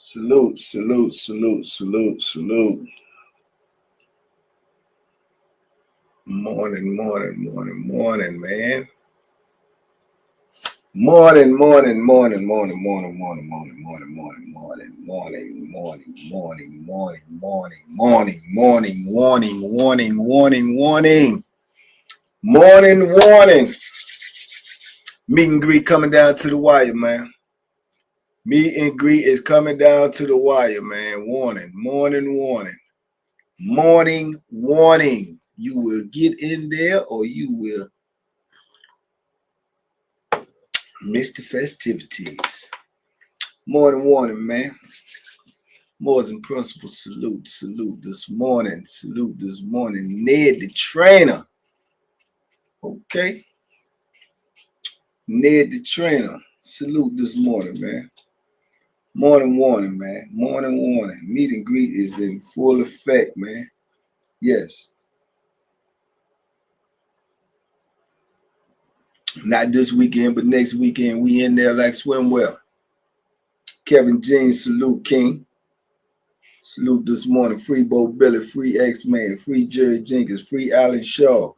Salute, salute, salute, salute, salute. Morning, morning, morning, morning, man. Morning, morning, morning, morning, morning, morning, morning, morning, morning, morning, morning, morning, morning, morning, morning, morning, morning, warning, warning, warning, warning, morning, warning. Meet and greet coming down to the wire, man. Meet and greet is coming down to the wire, man. Warning, morning, warning, morning, warning. You will get in there or you will miss the festivities. Morning, warning, man. Morals and principles, salute, salute this morning, salute this morning. Ned the trainer. Okay. Ned the trainer. Salute this morning, man. Morning, warning, man. Morning, warning. Meet and greet is in full effect, man. Yes. Not this weekend, but next weekend. We in there like swimwear. Kevin Jeans, salute, King. Salute this morning. Free Bo Billy, free X-Man, free Jerry Jenkins, free Alan Shaw.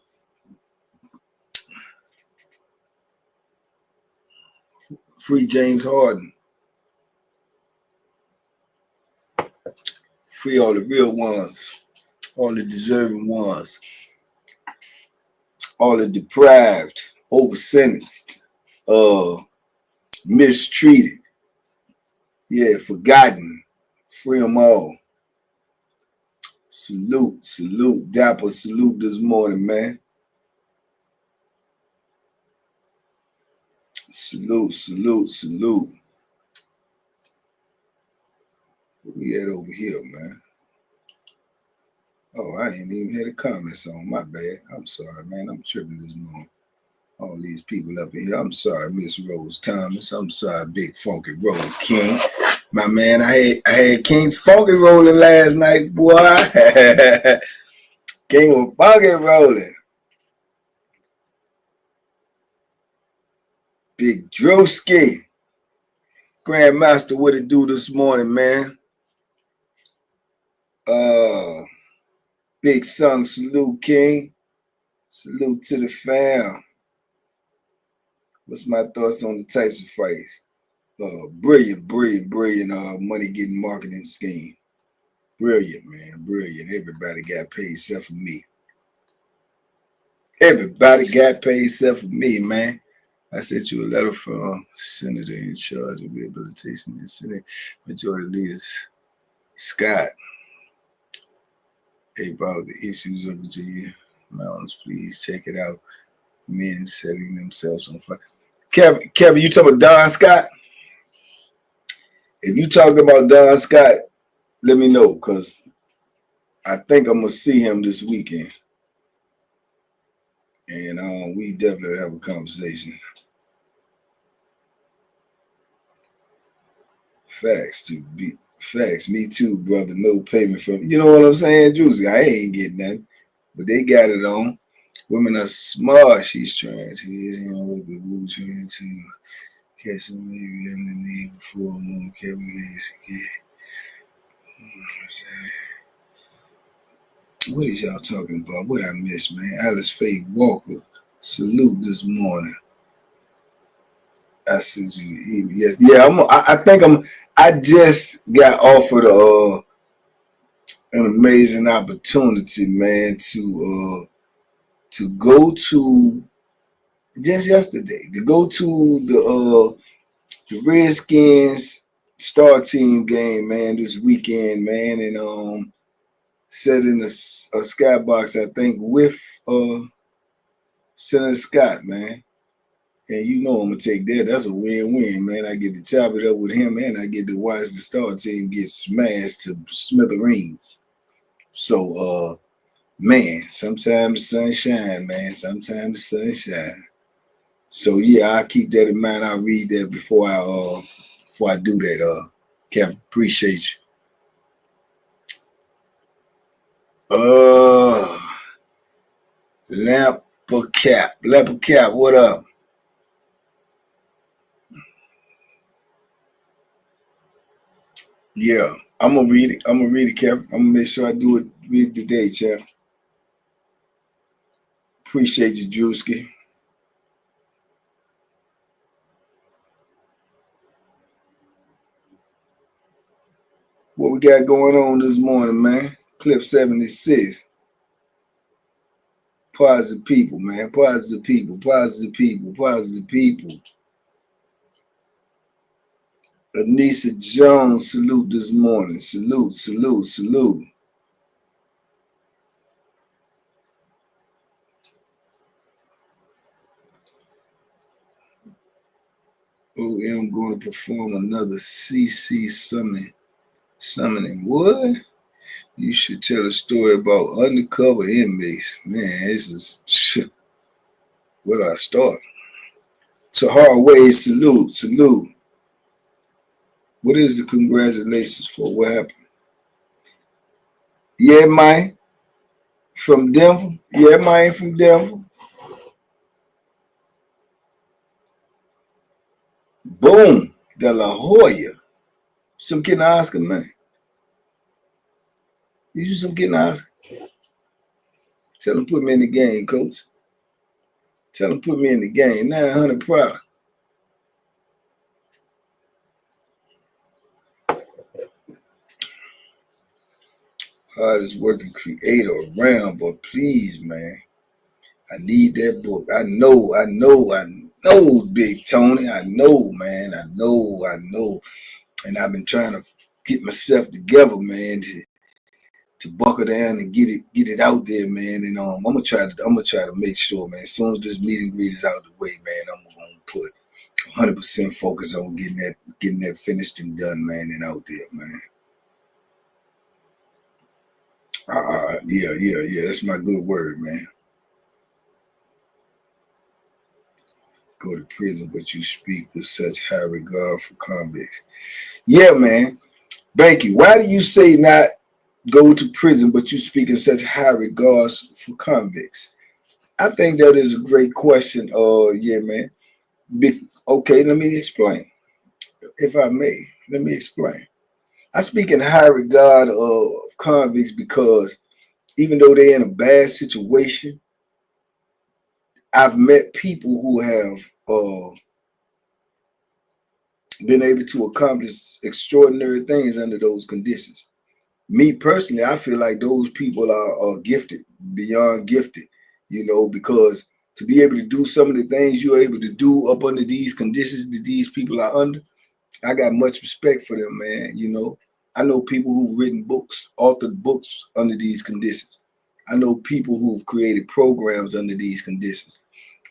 Free James Harden. Free all the real ones. All the deserving ones. All the deprived, over-sentenced, mistreated. Yeah, forgotten. Free them all. Salute, salute, dapper salute this morning, man. Salute, salute, salute. Where we at over here, man? Oh, I ain't even had a comments on. My bad. I'm sorry, man. I'm tripping this morning. All these people up in here. I'm sorry, Miss Rose Thomas. I'm sorry, Big Funky Roller King. My man, I had King Funky rolling last night, boy. King was funky rolling. Big Drewski. Grandmaster, what it do this morning, man? Big Sung, salute, King. Salute to the fam. What's my thoughts on the Tyson fights? Brilliant money getting marketing scheme. Brilliant, man. Brilliant. Everybody got paid except for me. Everybody got paid except for me, man. I sent you a letter from Senator in charge of rehabilitation and Senate Majority Leader Scott. About the issues of Virginia mountains. Please check it out. Men setting themselves on fire. Kevin, you talking about Don Scott? If you talking about Don Scott, let me know, because I think I'm going to see him this weekend. And we definitely have a conversation. Facts, me too, brother. No payment from, you know what I'm saying, Juicy? I ain't getting nothing, but they got it on. Women are smart. She's trying to get in with the Wu, trying to catch him maybe underneath before more Kevin Gates again. What is y'all talking about? What I missed, man? Alice Faye Walker, salute this morning. I sent you an email. Yes, yeah. I just got offered an amazing opportunity, man, to go to just yesterday to go to the Redskins Star Team game, man, this weekend, man, and sit in a skybox, I think, with Senator Scott, man. And you know I'm gonna take that. That's a win-win, man. I get to chop it up with him, and I get to watch the Star Team get smashed to smithereens. So, man, sometimes the sun shine, man. Sometimes the sun shine. So yeah, I'll keep that in mind. I'll read that before I do that. Kevin, appreciate you. Leopard Cap, what up? Yeah, I'm gonna read it. I'm gonna read it, Kevin. I'm gonna make sure I do it. Read it today, champ. Appreciate you, Drewski. What we got going on this morning, man? Clip 76. Positive people, man. Positive people. Positive people. Positive people. Anissa Jones, salute this morning. Salute, salute, salute. OM going to perform another CC summoning. What? You should tell a story about undercover inmates. Man, this is shit. Where do I start? Tahar Wade, salute, salute. What is the congratulations for? What happened? Yeah, man. From Denver. Yeah, man, from Denver. Boom. De La Hoya. Some kid Oscar, man. You some kid Oscar. Tell him put me in the game, coach. Tell him put me in the game. 900 proud. Hardest working creator around, but please, man. I need that book. I know, Big Tony. I know, man. I know. And I've been trying to get myself together, man, to buckle down and get it out there, man. And I'm gonna try to make sure, man. As soon as this meet and greet is out of the way, man, I'm gonna put 100% focus on getting that finished and done, man, and out there, man. Yeah. That's my good word, man. Go to prison, but you speak with such high regard for convicts. Yeah, man. Banky, why do you say not go to prison, but you speak in such high regards for convicts? I think that is a great question. Yeah, man. Okay, let me explain. If I may, let me explain. I speak in high regard of convicts because even though they're in a bad situation, I've met people who have been able to accomplish extraordinary things under those conditions. Me personally, I feel like those people are gifted, beyond gifted, because to be able to do some of the things you're able to do up under these conditions that these people are under, I got much respect for them, man. I know people who've written books, authored books under these conditions. I know people who've created programs under these conditions.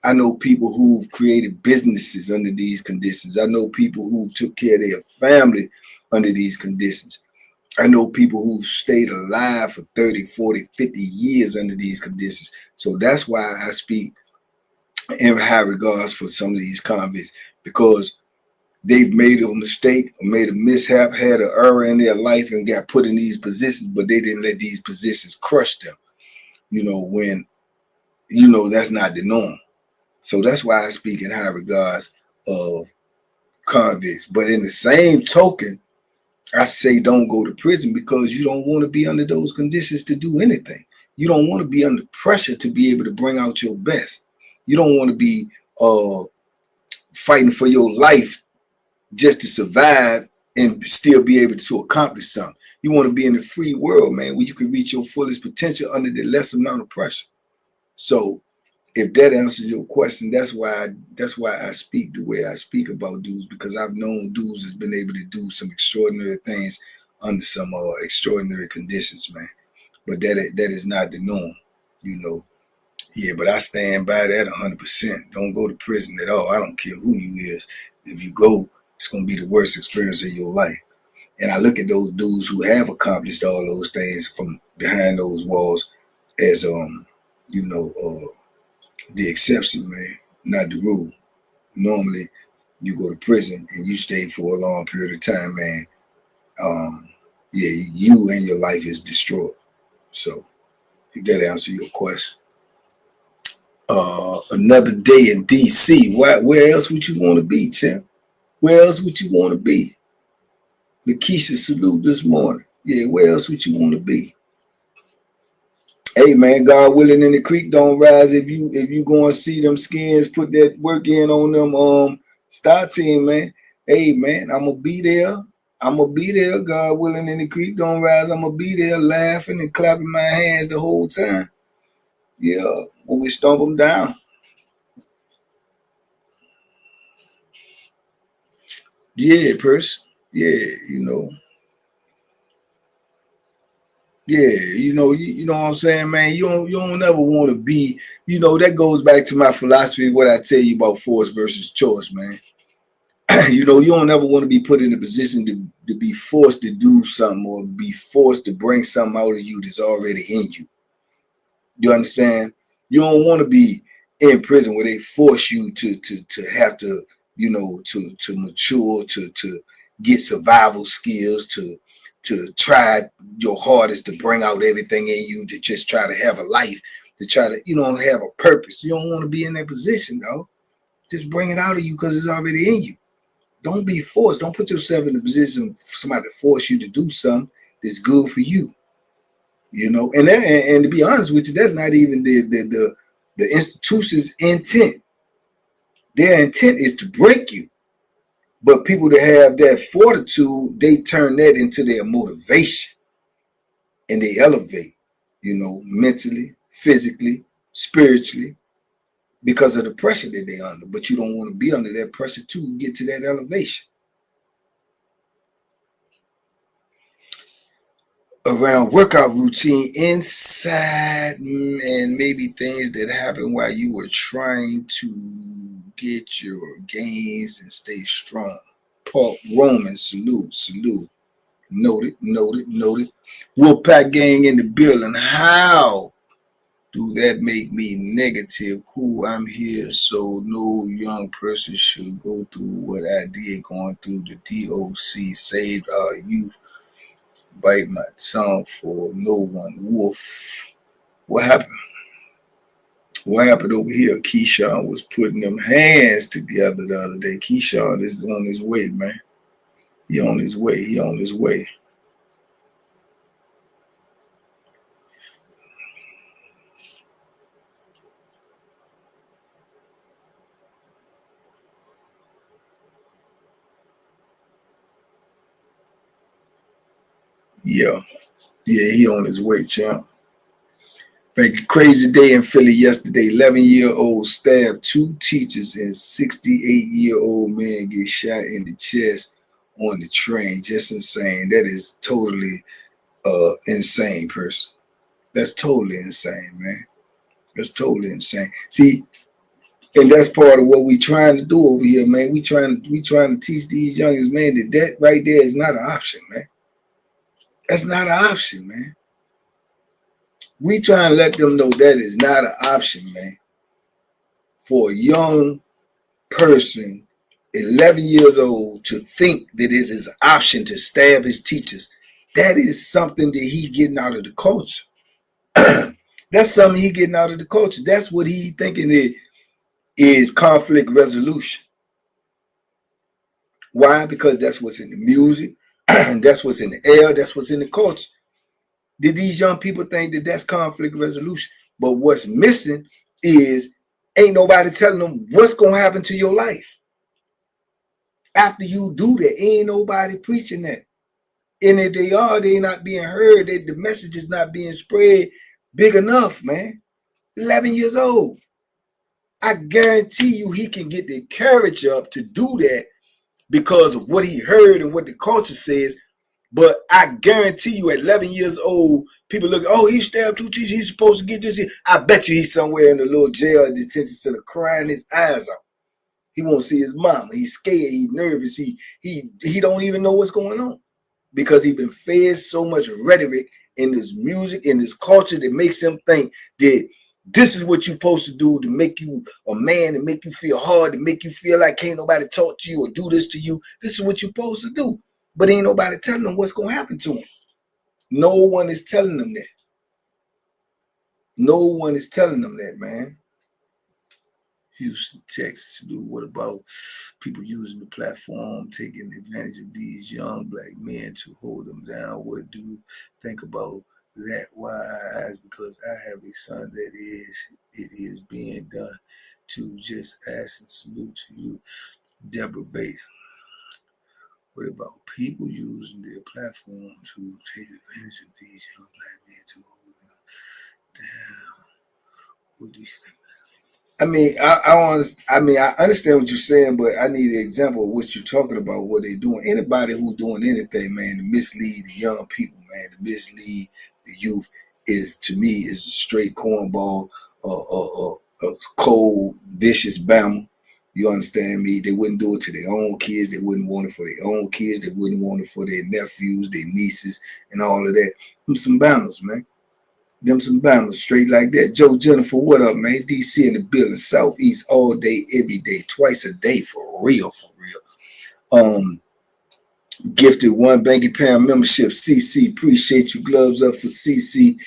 I know people who've created businesses under these conditions. I know people who took care of their family under these conditions. I know people who stayed alive for 30, 40, 50 years under these conditions. So that's why I speak in high regards for some of these convicts, because they've made a mistake, made a mishap, had an error in their life and got put in these positions, but they didn't let these positions crush them, when, that's not the norm. So that's why I speak in high regards of convicts. But in the same token, I say don't go to prison because you don't want to be under those conditions to do anything. You don't want to be under pressure to be able to bring out your best. You don't want to be fighting for your life just to survive and still be able to accomplish something. You want to be in a free world, man, where you can reach your fullest potential under the less amount of pressure. So if that answers your question, that's why I speak the way I speak about dudes, because I've known dudes that's been able to do some extraordinary things under some extraordinary conditions, man. But that is not the norm, Yeah, but I stand by that 100%. Don't go to prison at all. I don't care who you is. If you go, it's gonna be the worst experience of your life. And I look at those dudes who have accomplished all those things from behind those walls as the exception, man, not the rule. Normally, you go to prison and you stay for a long period of time, man. You and your life is destroyed. So, if that answers your question. Another day in DC. Where else would you want to be, champ? Where else would you want to be? Lakeisha, salute this morning. Yeah, where else would you want to be? Hey man, God willing, and the creek don't rise. If you go and see them skins, put that work in on them star team, man. Hey man, I'ma be there. I'ma be there. God willing, and the creek don't rise. I'ma be there laughing and clapping my hands the whole time. Yeah, when we stomp them down. Yeah, Purse. Yeah, you know. Yeah, you know what I'm saying, man. You don't ever want to be, that goes back to my philosophy, what I tell you about force versus choice, man. You don't ever want to be put in a position to be forced to do something or be forced to bring something out of you that's already in you. You understand? You don't want to be in prison where they force you to have to, to mature, to get survival skills, to try your hardest to bring out everything in you, to just try to have a life, to try to, have a purpose. You don't want to be in that position, though. Just bring it out of you because it's already in you. Don't be forced. Don't put yourself in a position for somebody to force you to do something that's good for you. And to be honest with you, that's not even the institution's intent. Their intent is to break you. But people that have that fortitude, they turn that into their motivation and they elevate, mentally, physically, spiritually, because of the pressure that they're under. But you don't want to be under that pressure to get to that elevation. Around workout routine inside and maybe things that happen while you were trying to get your gains and stay strong. Paul Roman, salute. Noted. Wolfpack gang in the building. How do that make me negative? Cool, I'm here, so no young person should go through what I did going through the DOC, saved our youth. Bite my tongue for no one. Wolf. What happened? What happened over here? Keyshawn was putting them hands together the other day. Keyshawn is on his way, man. He on his way. Yeah. Yeah, he on his way, champ. Like a crazy day in Philly yesterday. 11-year-old stabbed 2 teachers and 68-year-old man get shot in the chest on the train. Just insane. That is totally insane, person. That's totally insane, man. That's totally insane. See, and that's part of what we trying to do over here, man. We trying to teach these youngest, man, that right there is not an option, man. That's not an option, man. We trying to let them know that is not an option, man. For a young person, 11 years old, to think that it is an option to stab his teachers, that is something that he getting out of the culture. That's something he getting out of the culture. That's what he thinking it is conflict resolution. Why? Because that's what's in the music, that's what's in the air, that's what's in the culture. Did these young people think that that's conflict resolution? But what's missing is ain't nobody telling them what's going to happen to your life. After you do that, ain't nobody preaching that. And if they are, they not being heard. The message is not being spread big enough, man. 11 years old. I guarantee you he can get the courage up to do that because of what he heard and what the culture says. But I guarantee you at 11 years old, people look, oh, he stabbed 2 teachers, he's supposed to get this. I bet you he's somewhere in a little jail or detention center crying his eyes out. He won't see his mama. He's scared. He's nervous. He don't even know what's going on because he's been fed so much rhetoric in this music, in this culture that makes him think that this is what you're supposed to do to make you a man, to make you feel hard, to make you feel like can't nobody talk to you or do this to you. This is what you're supposed to do. But ain't nobody telling them what's going to happen to them. No one is telling them that. No one is telling them that, man. Houston, Texas. What about people using the platform, taking advantage of these young black men to hold them down? What do you think about that? Why? Because I have a son that it is being done. To just ask and salute to you, Deborah Bates. What about people using their platform to take advantage of these young black men to hold them down? What do you think? I understand what you're saying, but I need an example of what you're talking about. What they're doing. Anybody who's doing anything, man, to mislead the young people, man, to mislead the youth is, to me, is a straight cornball, a cold, vicious Bama. You understand me? They wouldn't do it to their own kids. They wouldn't want it for their own kids. They wouldn't want it for their nephews, their nieces, and all of that. Them some Bamas, man. Them some Bama straight like that. Joe Jennifer, what up, man? DC in the building, Southeast all day, every day, twice a day, for real, for real. Gifted one Banky Pound membership. CC, appreciate you. Gloves up for CC.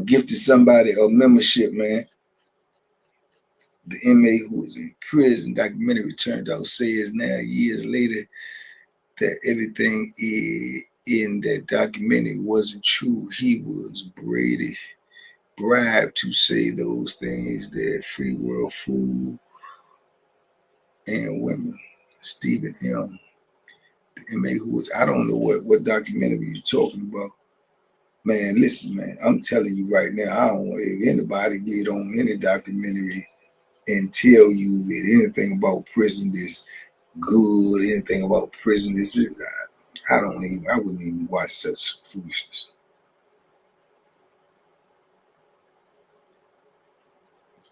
Gifted somebody a membership, man. The inmate who was in prison, documentary turned out says now, years later, that everything in that documentary wasn't true. He was bribed to say those things, that free world food and women. Stephen M., the inmate who was, I don't know what documentary you're talking about. Man, listen, man, I'm telling you right now, I don't want if anybody get on any documentary and tell you that anything about prison is good, anything about prison is, I wouldn't even watch such foolishness.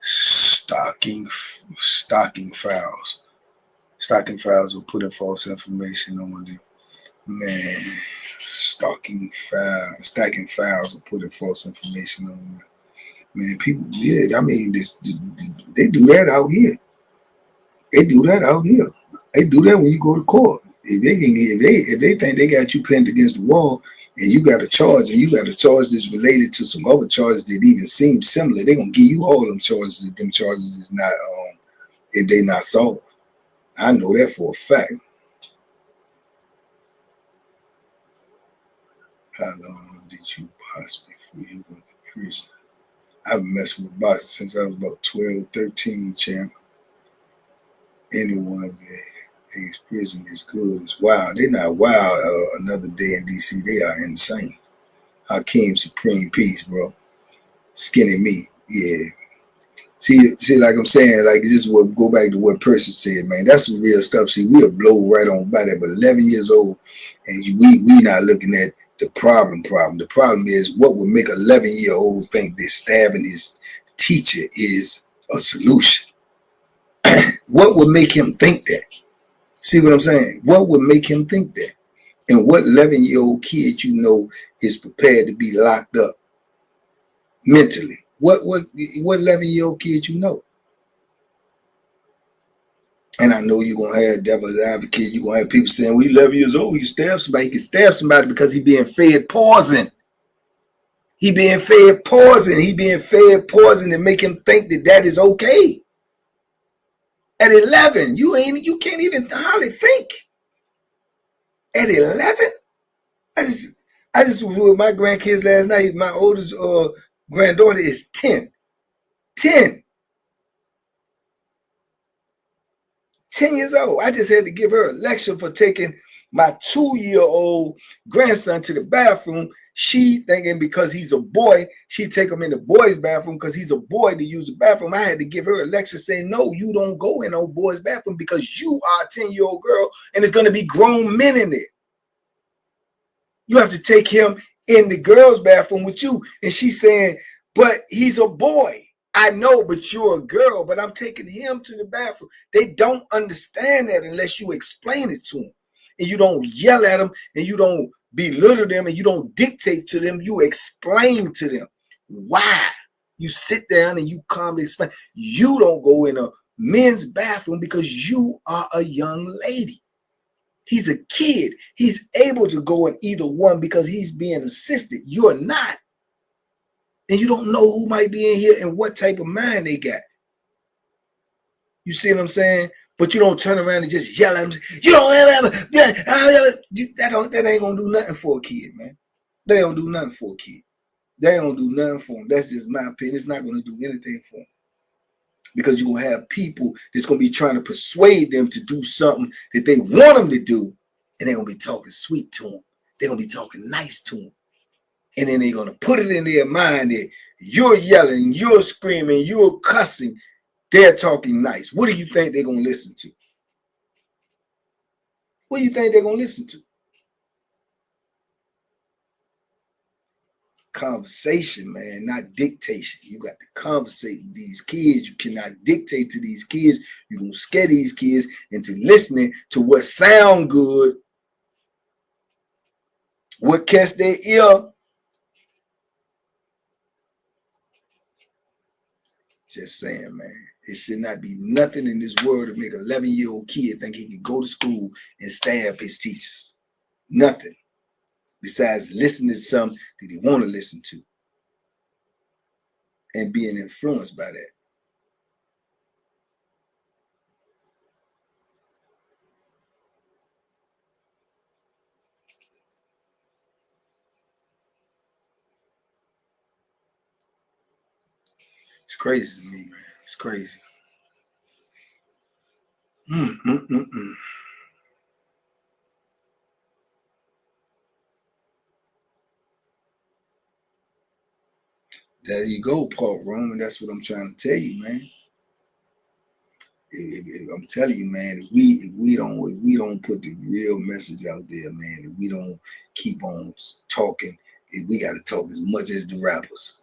Stalking files. Stocking files will put in false information on them. Man, stacking files will put in false information on them. Man, people, yeah, I mean, they do that out here. They do that out here. They do that when you go to court. If they think they got you pinned against the wall and you got a charge that's related to some other charges that even seem similar, they're gonna give you all them charges if them charges is not if they not solved. I know that for a fact. How long did you box before you went to prison? I've been messing with boxing since I was about 12 or 13, champ. Anyone that thinks prison is good is wild. They're not wild. Another day in DC, they are insane. Hakeem, supreme peace, bro. Skinny meat, yeah. See, like I'm saying, like this is what go back to what Percy said, man. That's some real stuff. See, we'll blow right on by that, but 11 years old, and we not looking at the problem. The problem is what would make an 11-year-old think that stabbing his teacher is a solution. What would make him think that? See what I'm saying? What would make him think that? And what 11-year-old kid you know is prepared to be locked up mentally? What 11-year-old kid you know? And I know you're going to have devil's advocate. You're going to have people saying, well, 11 years old, you stab somebody. He can stab somebody because he's being fed poison. He being fed poison. He being fed poison to make him think that is okay. At 11, you can't even hardly think. At 11? I just was with my grandkids last night. My oldest granddaughter is 10. 10 years old. I just had to give her a lecture for taking my 2-year-old grandson to the bathroom. She thinking because he's a boy, she take him in the boys' bathroom because he's a boy to use the bathroom. I had to give her a lecture saying, no, you don't go in no boys' bathroom because you are a 10-year-old girl and it's going to be grown men in there. You have to take him in the girls' bathroom with you. And she's saying, but he's a boy. I know, but you're a girl, but I'm taking him to the bathroom. They don't understand that unless you explain it to them. And you don't yell at them and you don't belittle them and you don't dictate to them. You explain to them why. You sit down and you calmly explain. You don't go in a men's bathroom because you are a young lady. He's a kid. He's able to go in either one because he's being assisted. You're not. And you don't know who might be in here and what type of mind they got. You see what I'm saying? But you don't turn around and just yell at them. You don't ever, that ain't gonna do nothing for a kid, man. They don't do nothing for a kid. They don't do nothing for them. That's just my opinion. It's not gonna do anything for them. Because you're gonna have people that's gonna be trying to persuade them to do something that they want them to do, and they're gonna be talking sweet to them. They're gonna be talking nice to them. And then they're gonna put it in their mind that you're yelling, you're screaming, you're cussing, they're talking nice. What do you think they're gonna listen to? What do you think they're gonna listen to? Conversation, man, not dictation. You got to conversate with these kids. You cannot dictate to these kids. You're gonna scare these kids into listening to what sound good, what catch their ear. Just saying, man. It should not be nothing in this world to make an 11-year-old kid think he can go to school and stab his teachers. Nothing. Besides listening to something that he want to listen to and being influenced by that. It's crazy to me, man. It's crazy. There you go, Paul Roman. That's what I'm trying to tell you, man. I'm telling you, man, if we don't put the real message out there, man, if we don't keep on talking, if we got to talk as much as the rappers.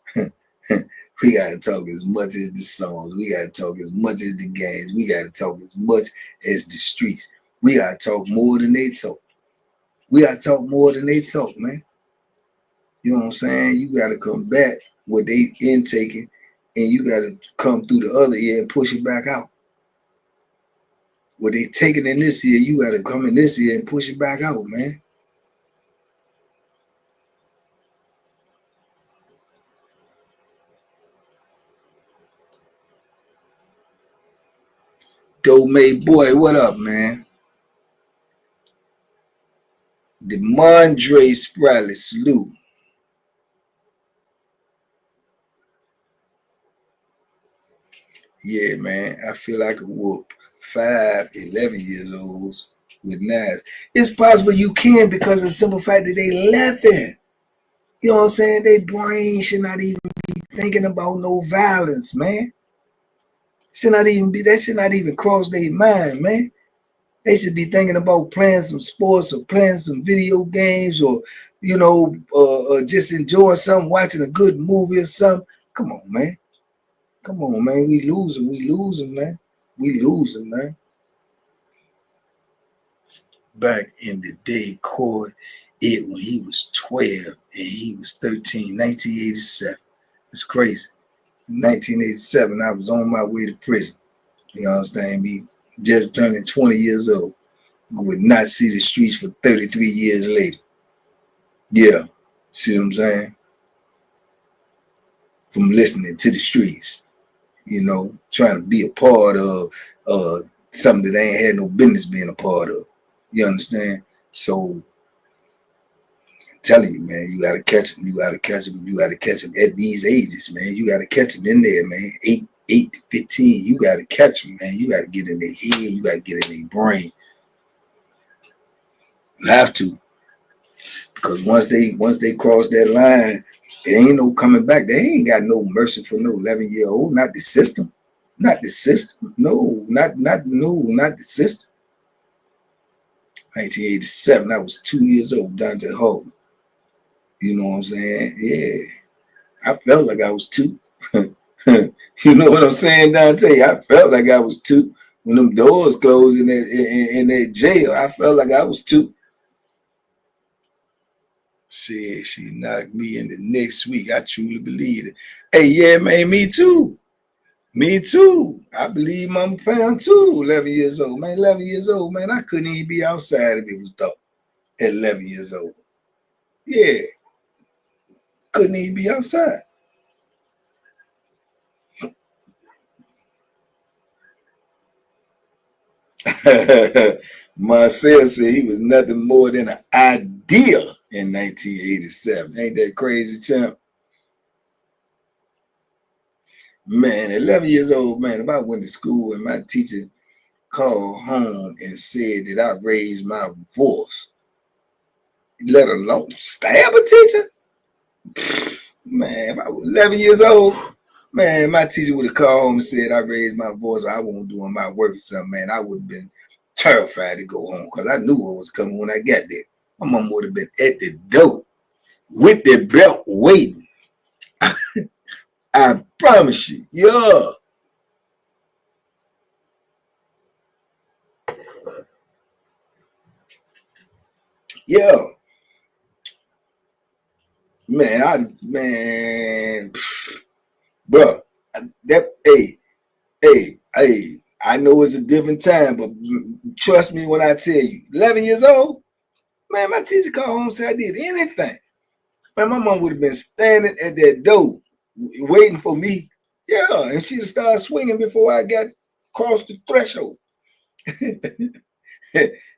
We got to talk as much as the songs. We got to talk as much as the games. We got to talk as much as the streets. We got to talk more than they talk. We got to talk more than they talk, man. You know what I'm saying? You got to combat what they intaking, and you got to come through the other ear and push it back out. What they taking in this ear, you got to come in this ear and push it back out, man. Doe boy, what up, man? DeMondre Spradley, salute. Yeah, man, I feel like a whoop 5, 11 years olds with knives. It's possible you can because of the simple fact that they 11. You know what I'm saying? Their brain should not even be thinking about no violence, man. That should not even cross their mind, man. They should be thinking about playing some sports or playing some video games or, just enjoying something, watching a good movie or something. Come on, man. Come on, man. We losing, man. We losing, man. Back in the day, Cord, when he was 12 and he was 13, 1987. It's crazy. In 1987, I was on my way to prison. You understand me? Just turning 20 years old. Would not see the streets for 33 years later. Yeah. See what I'm saying? From listening to the streets. Trying to be a part of something that I ain't had no business being a part of. You understand? So I'm telling you, man, you gotta catch them. You gotta catch them. You gotta catch them at these ages, man. You gotta catch them in there, man. 8 to 15. You gotta catch them, man. You gotta get in their head. You gotta get in their brain. You have to, because once they cross that line, it ain't no coming back. They ain't got no mercy for no 11-year-old. Not the system. Not the system. No, not the system. 1987, I was 2 years old, Dante Hogan. You know what I'm saying? Yeah. I felt like I was 2. You know what I'm saying, Dante? I felt like I was 2. When them doors closed in that jail, I felt like I was 2. She knocked me in the next week. I truly believe it. Hey, yeah, man, me too. Me too. I believe Mama Pound too. 11 years old, man. 11 years old, man. I couldn't even be outside if it was dark at 11 years old. Yeah. Couldn't even be outside. Marcel said he was nothing more than an idea in 1987. Ain't that crazy, champ? Man, 11 years old, man, if I went to school and my teacher called home and said that I raised my voice, let alone stab a teacher, man, if I was 11 years old, man, my teacher would have called home and said I raised my voice or I won't doing my work or something, man. I would have been terrified to go home because I knew what was coming when I got there. My mom would have been at the door with the belt waiting. I promise you. Yeah. Yeah. Man, bro, that, hey, I know it's a different time, but trust me when I tell you, 11 years old, man, my teacher called home and said I did anything. Man, my mom would have been standing at that door waiting for me. Yeah, and she'd start swinging before I got across the threshold.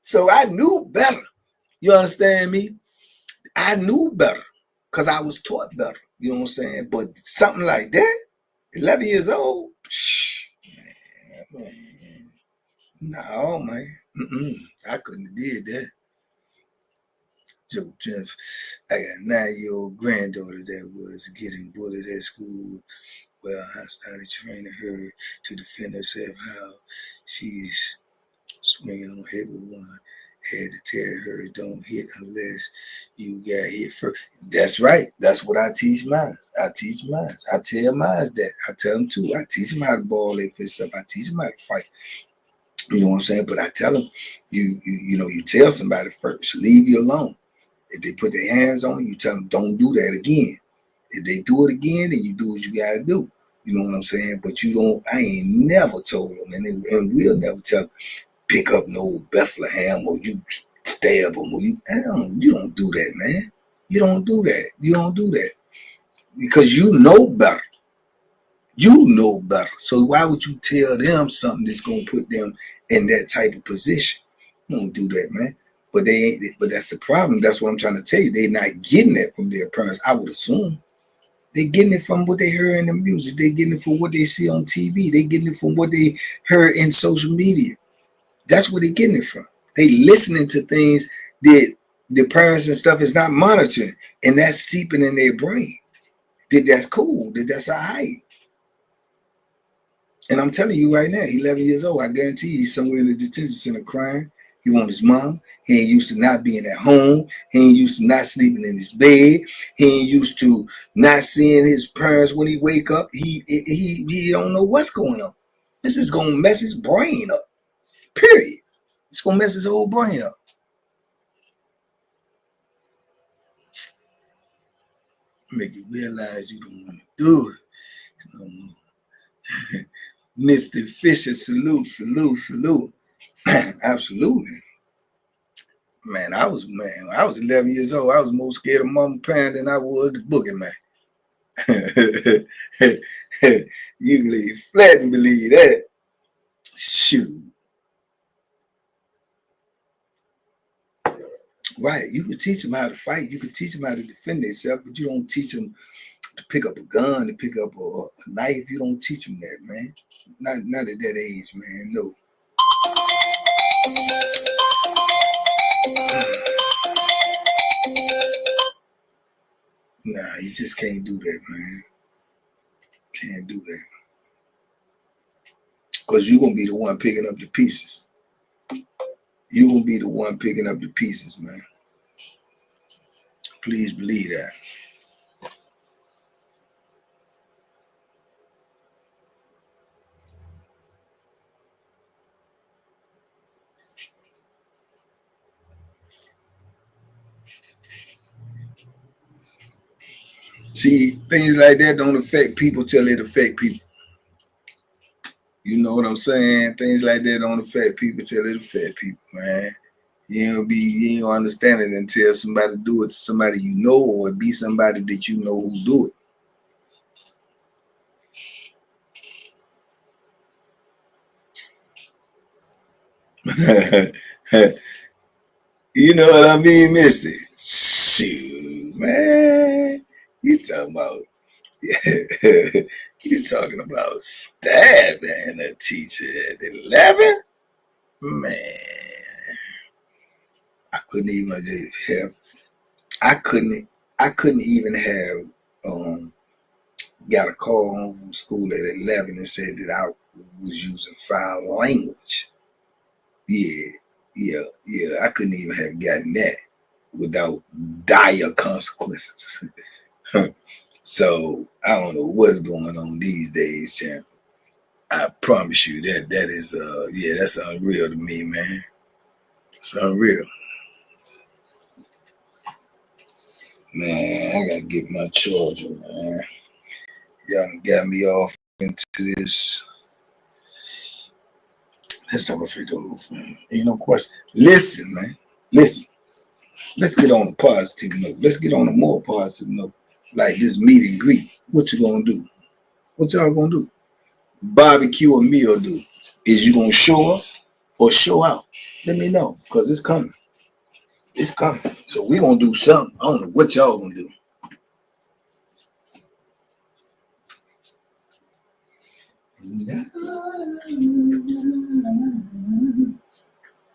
So I knew better. You understand me? I knew better because I was taught better. You know what I'm saying? But something like that, 11 years old, man. No, man. I couldn't have did that. Joe Jeff, I got a 9-year-old granddaughter that was getting bullied at school. Well, I started training her to defend herself. How she's swinging on everyone. Had to tell her, don't hit unless you got hit first. That's right. That's what I teach mine. I teach mine. I tell mine that. I tell them too. I teach them how to ball their fists up. I teach them how to fight. You know what I'm saying? But I tell them, you tell somebody first, leave you alone. If they put their hands on you, tell them don't do that again. If they do it again, then you do what you gotta do. You know what I'm saying? But you don't. I ain't never told them, and we'll never tell them pick up no Bethlehem or you stab them or you don't do that, man. You don't do that. You don't do that because you know better. You know better. So why would you tell them something that's gonna put them in that type of position? You don't do that, man. But they ain't. But that's the problem. That's what I'm trying to tell you. They're not getting that from their parents. I would assume they're getting it from what they heard in the music. They're getting it from what they see on TV. They're getting it from what they heard in social media. That's where they're getting it from. They listening to things that the parents and stuff is not monitoring, and that's seeping in their brain. That's cool. That's all right. And I'm telling you right now, he's 11 years old. I guarantee you he's somewhere in the detention center crying. He want his mom. He ain't used to not being at home. He ain't used to not sleeping in his bed. He ain't used to not seeing his parents when he wake up. He don't know what's going on. This is gonna mess his brain up. Period. It's gonna mess his whole brain up. Make you realize you don't want to do it no more. Mr. Fisher, salute. Absolutely. I was 11 years old. I was more scared of Mama Pan than I was the boogeyman. You can lay flat and believe that. Shoot. Right. You could teach them how to fight. You could teach them how to defend themselves, but you don't teach them to pick up a gun, to pick up a knife. You don't teach them that, man. Not at that age, man. No. Nah, you just can't do that, man. Can't do that. Because you're going to be the one picking up the pieces. You're going to be the one picking up the pieces, man. Please believe that. See, things like that don't affect people till it affect people. You know what I'm saying? Things like that don't affect people till it affect people, man. You ain't gonna understand it until somebody do it to somebody you know, or it be somebody that you know who do it. You know what I mean, mister? Shoot, man. You talking about you talking about stabbing a teacher at 11? Man, I couldn't even have I couldn't even have got a call home from school at 11 and said that I was using foul language. Yeah. I couldn't even have gotten that without dire consequences. So I don't know what's going on these days, champ. I promise you that is that's unreal to me, man. It's unreal. Man, I gotta get my charger, man. Y'all done got me off into this. Let's have a video, man. Ain't no question. Listen, man. Listen. Let's get on a positive note. Let's get on a more positive note. Like this meet and greet. What you gonna do? What y'all gonna do? Barbecue or meal do? Is you gonna show up or show out? Let me know, because it's coming. It's coming. So we gonna do something. I don't know what y'all gonna do.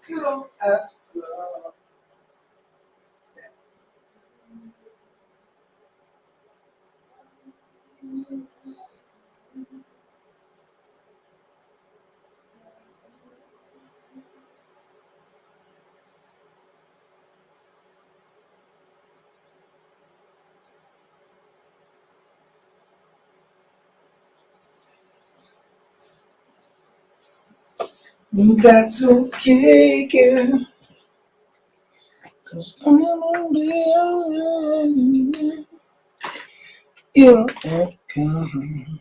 You don't have to. That's okay, girl. Cause I'm only you have come.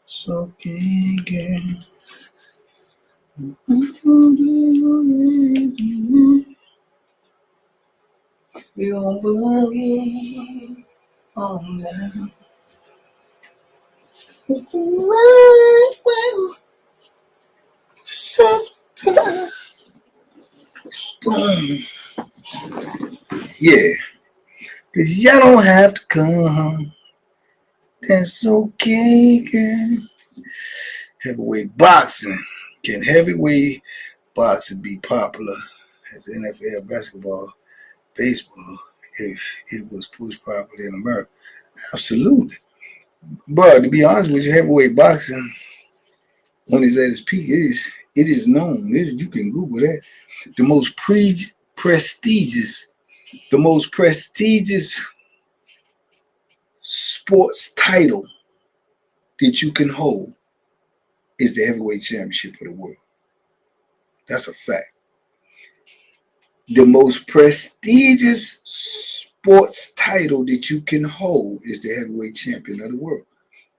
It's okay, girl. We gon' boogie on down. With the right way. So boom. Yeah. Cause y'all don't have to come. That's okay, girl. Heavyweight boxing. Can heavyweight boxing be popular as NFL basketball, baseball, if it was pushed properly in America? Absolutely. But to be honest with you, heavyweight boxing, when it's at its peak, it is known. You can Google that. The most prestigious, the most prestigious sports title that you can hold is the heavyweight championship of the world. That's a fact. The most prestigious sports title that you can hold is the heavyweight champion of the world.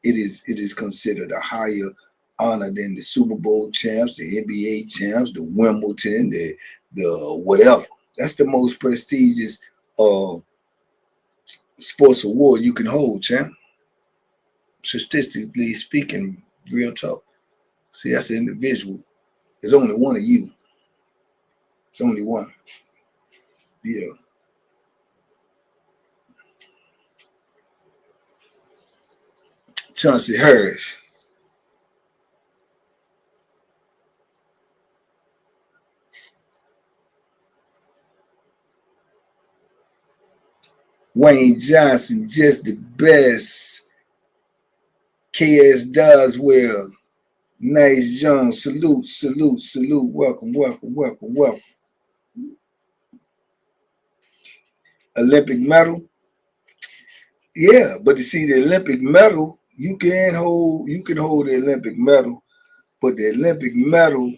It is considered a higher honor than the Super Bowl champs, the NBA champs, the Wimbledon, the whatever. That's the most prestigious sports award you can hold, champ. Statistically speaking, real talk. See, that's an individual. There's only one of you. It's only one. Yeah. Chauncey Harris. Wayne Johnson, just the best. KS does well. Nice Jones, salute. Welcome. Olympic medal. Yeah, but you see the Olympic medal, you can hold the Olympic medal, but the Olympic medal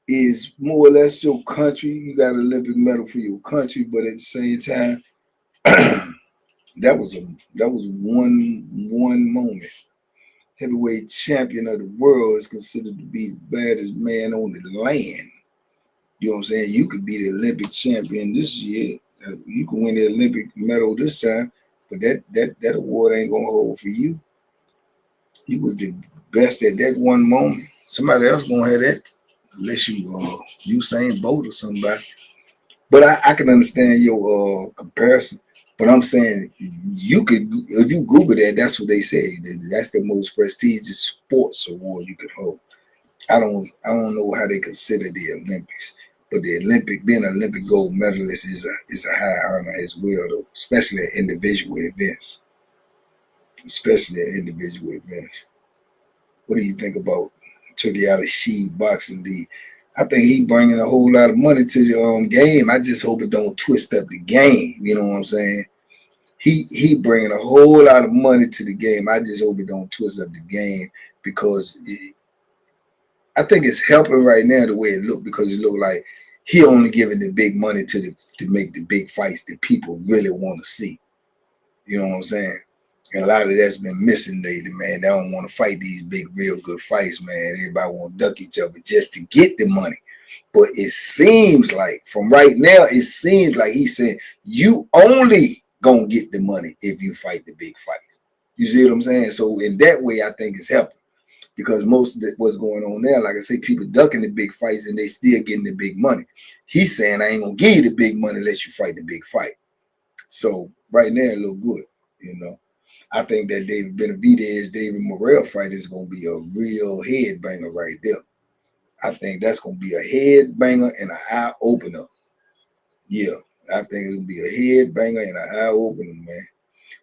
is more or less your country. You got an Olympic medal for your country, but at the same time, that was one moment. Heavyweight champion of the world is considered to be the baddest man on the land. You know what I'm saying? You could be the Olympic champion this year. You can win the Olympic medal this time, but that award ain't gonna hold for you. You was the best at that one moment. Somebody else gonna have that. unless you Usain Bolt or somebody. But I can understand your comparison. But I'm saying you could, if you Google that, that's what they say. That's the most prestigious sports award you could hold. I don't know how they consider the Olympics, but the Olympic being an Olympic gold medalist is a high honor as well, though, especially at individual events. Especially at individual events. What do you think about Turkey Ali Sheed Boxing League? I think he bringing a whole lot of money to the game. I just hope it don't twist up the game. You know what I'm saying? He bringing a whole lot of money to the game. I just hope it don't twist up the game because I think it's helping right now the way it look because it look like he only giving the big money to make the big fights that people really want to see. You know what I'm saying? And a lot of that's been missing lately, man. They don't want to fight these big, real good fights, man. Everybody want to duck each other just to get the money. But it seems like, from right now, it seems like he's saying, you only going to get the money if you fight the big fights. You see what I'm saying? So in that way, I think it's helping. Because most of what's going on there, like I say, people ducking the big fights and they still getting the big money. He's saying, I ain't going to give you the big money unless you fight the big fight. So right now, it look good, you know. I think that David David Morrell fight is going to be a real head banger right there. I think that's going to be a head banger and an eye opener. Yeah, I think it's going to be a head banger and an eye opener, man.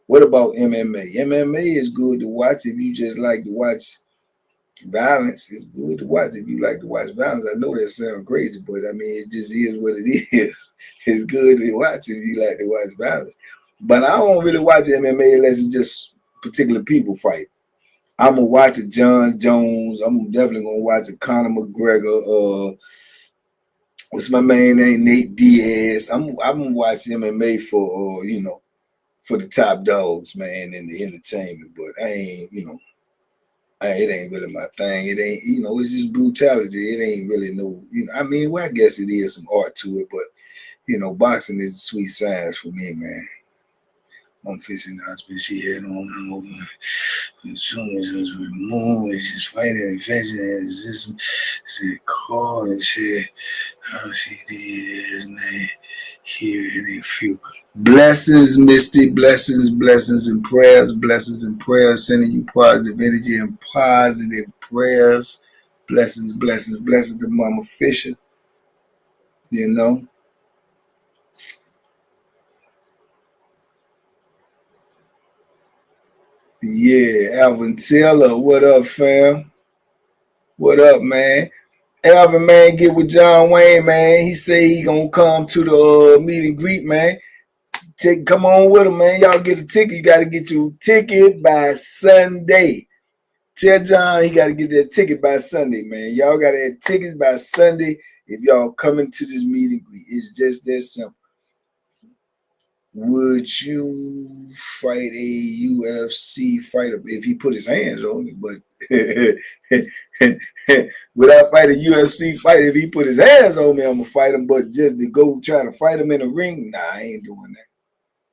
What about MMA? MMA is good to watch if you just like to watch violence. It's good to watch if you like to watch violence. I know that sounds crazy, but I mean, it just is what it is. It's good to watch if you like to watch violence. But I don't really watch MMA unless it's just particular people fight. I'm gonna watch a John Jones. I'm definitely gonna watch a Conor McGregor. What's my man name? Nate Diaz. I'm gonna watch MMA for for the top dogs, man, and the entertainment. But I ain't, it ain't really my thing. It ain't, it's just brutality. It ain't really no, I mean, well, I guess it is some art to it, but boxing is a sweet science for me, man. I'm fishing husband. She had on over. As soon as it was removed, she's fighting infection. It's just said call and said how she did his name here in a few. Blessings, Misty. Blessings and prayers. Blessings and prayers. Sending you positive energy and positive prayers. Blessings to Mama Fisher. Yeah, Alvin Taylor, what up, fam? What up, man? Alvin, man, get with John Wayne, man. He say he gonna come to the meet and greet, man. Come on with him, man. Y'all get a ticket. You gotta get your ticket by Sunday. Tell John he gotta get that ticket by Sunday, man. Y'all gotta have tickets by Sunday if y'all coming to this meet and greet. It's just that simple. Would you fight a UFC fighter if he put his hands on it? But would I fight a UFC fighter if he put his hands on me? I'm gonna fight him. But just to go try to fight him in a ring, nah, I ain't doing that.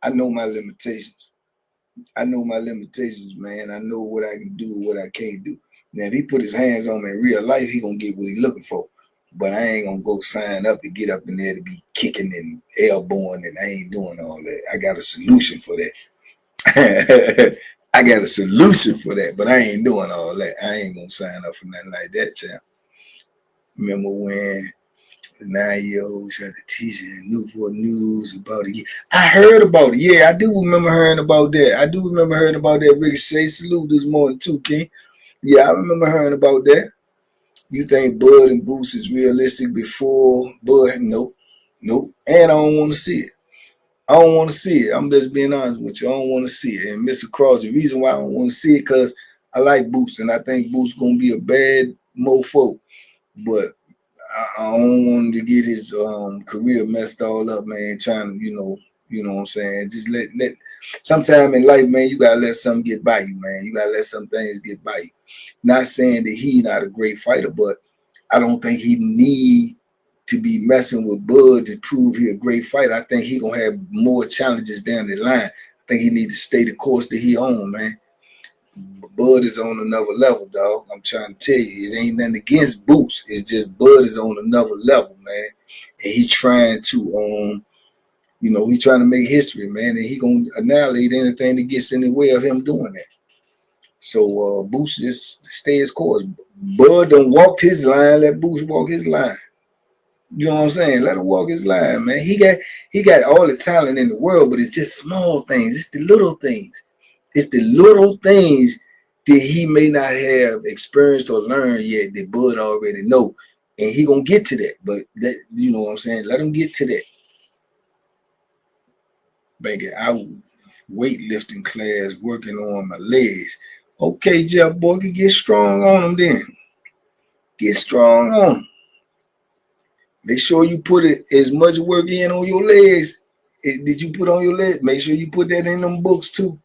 I know my limitations. Man. I know what I can do, what I can't do. Now, if he put his hands on me in real life, he gonna get what he looking for. But I ain't gonna go sign up to get up in there to be kicking and elbowing, and I ain't doing all that. I got a solution for that. I got a solution for that, but I ain't doing all that. I ain't gonna sign up for nothing like that, champ. Remember when the 9-year-old shot the teacher in Newport News about it? I heard about it. Yeah, I do remember hearing about that. Ricochet salute this morning too, King. Yeah, I remember hearing about that. You think Bud and Boost is realistic before Bud? Nope. And I don't want to see it. I'm just being honest with you. I don't want to see it. And Mr. Cross, the reason why I don't want to see it because I like Boost and I think Boost gonna be a bad mofo. But I don't want him to get his career messed all up, man. Trying to, you know what I'm saying. Just let. Sometime in life, man, you gotta let something get by you, man. You gotta let some things get by you. Not saying that he's not a great fighter, but I don't think he need to be messing with Bud to prove he a great fighter. I think he gonna have more challenges down the line. I think he need to stay the course that he on, man. Bud is on another level, dog. I'm trying to tell you, it ain't nothing against Boots. It's just Bud is on another level, man. And he trying to he trying to make history, man, and he gonna annihilate anything that gets in the way of him doing that. So Boots just stay his course. Bud done walked his line, let Boots walk his line. You know what I'm saying? Let him walk his line, man. He got all the talent in the world, but it's just small things. It's the little things. It's the little things that he may not have experienced or learned yet that Bud already know. And he gonna get to that. But that, you know what I'm saying? Let him get to that. Banking out weightlifting class, working on my legs. Okay, Jeff boy, can get strong on them then. Get strong on them. Make sure you put it as much work in on your legs. Did you put on your legs? Make sure you put that in them books too.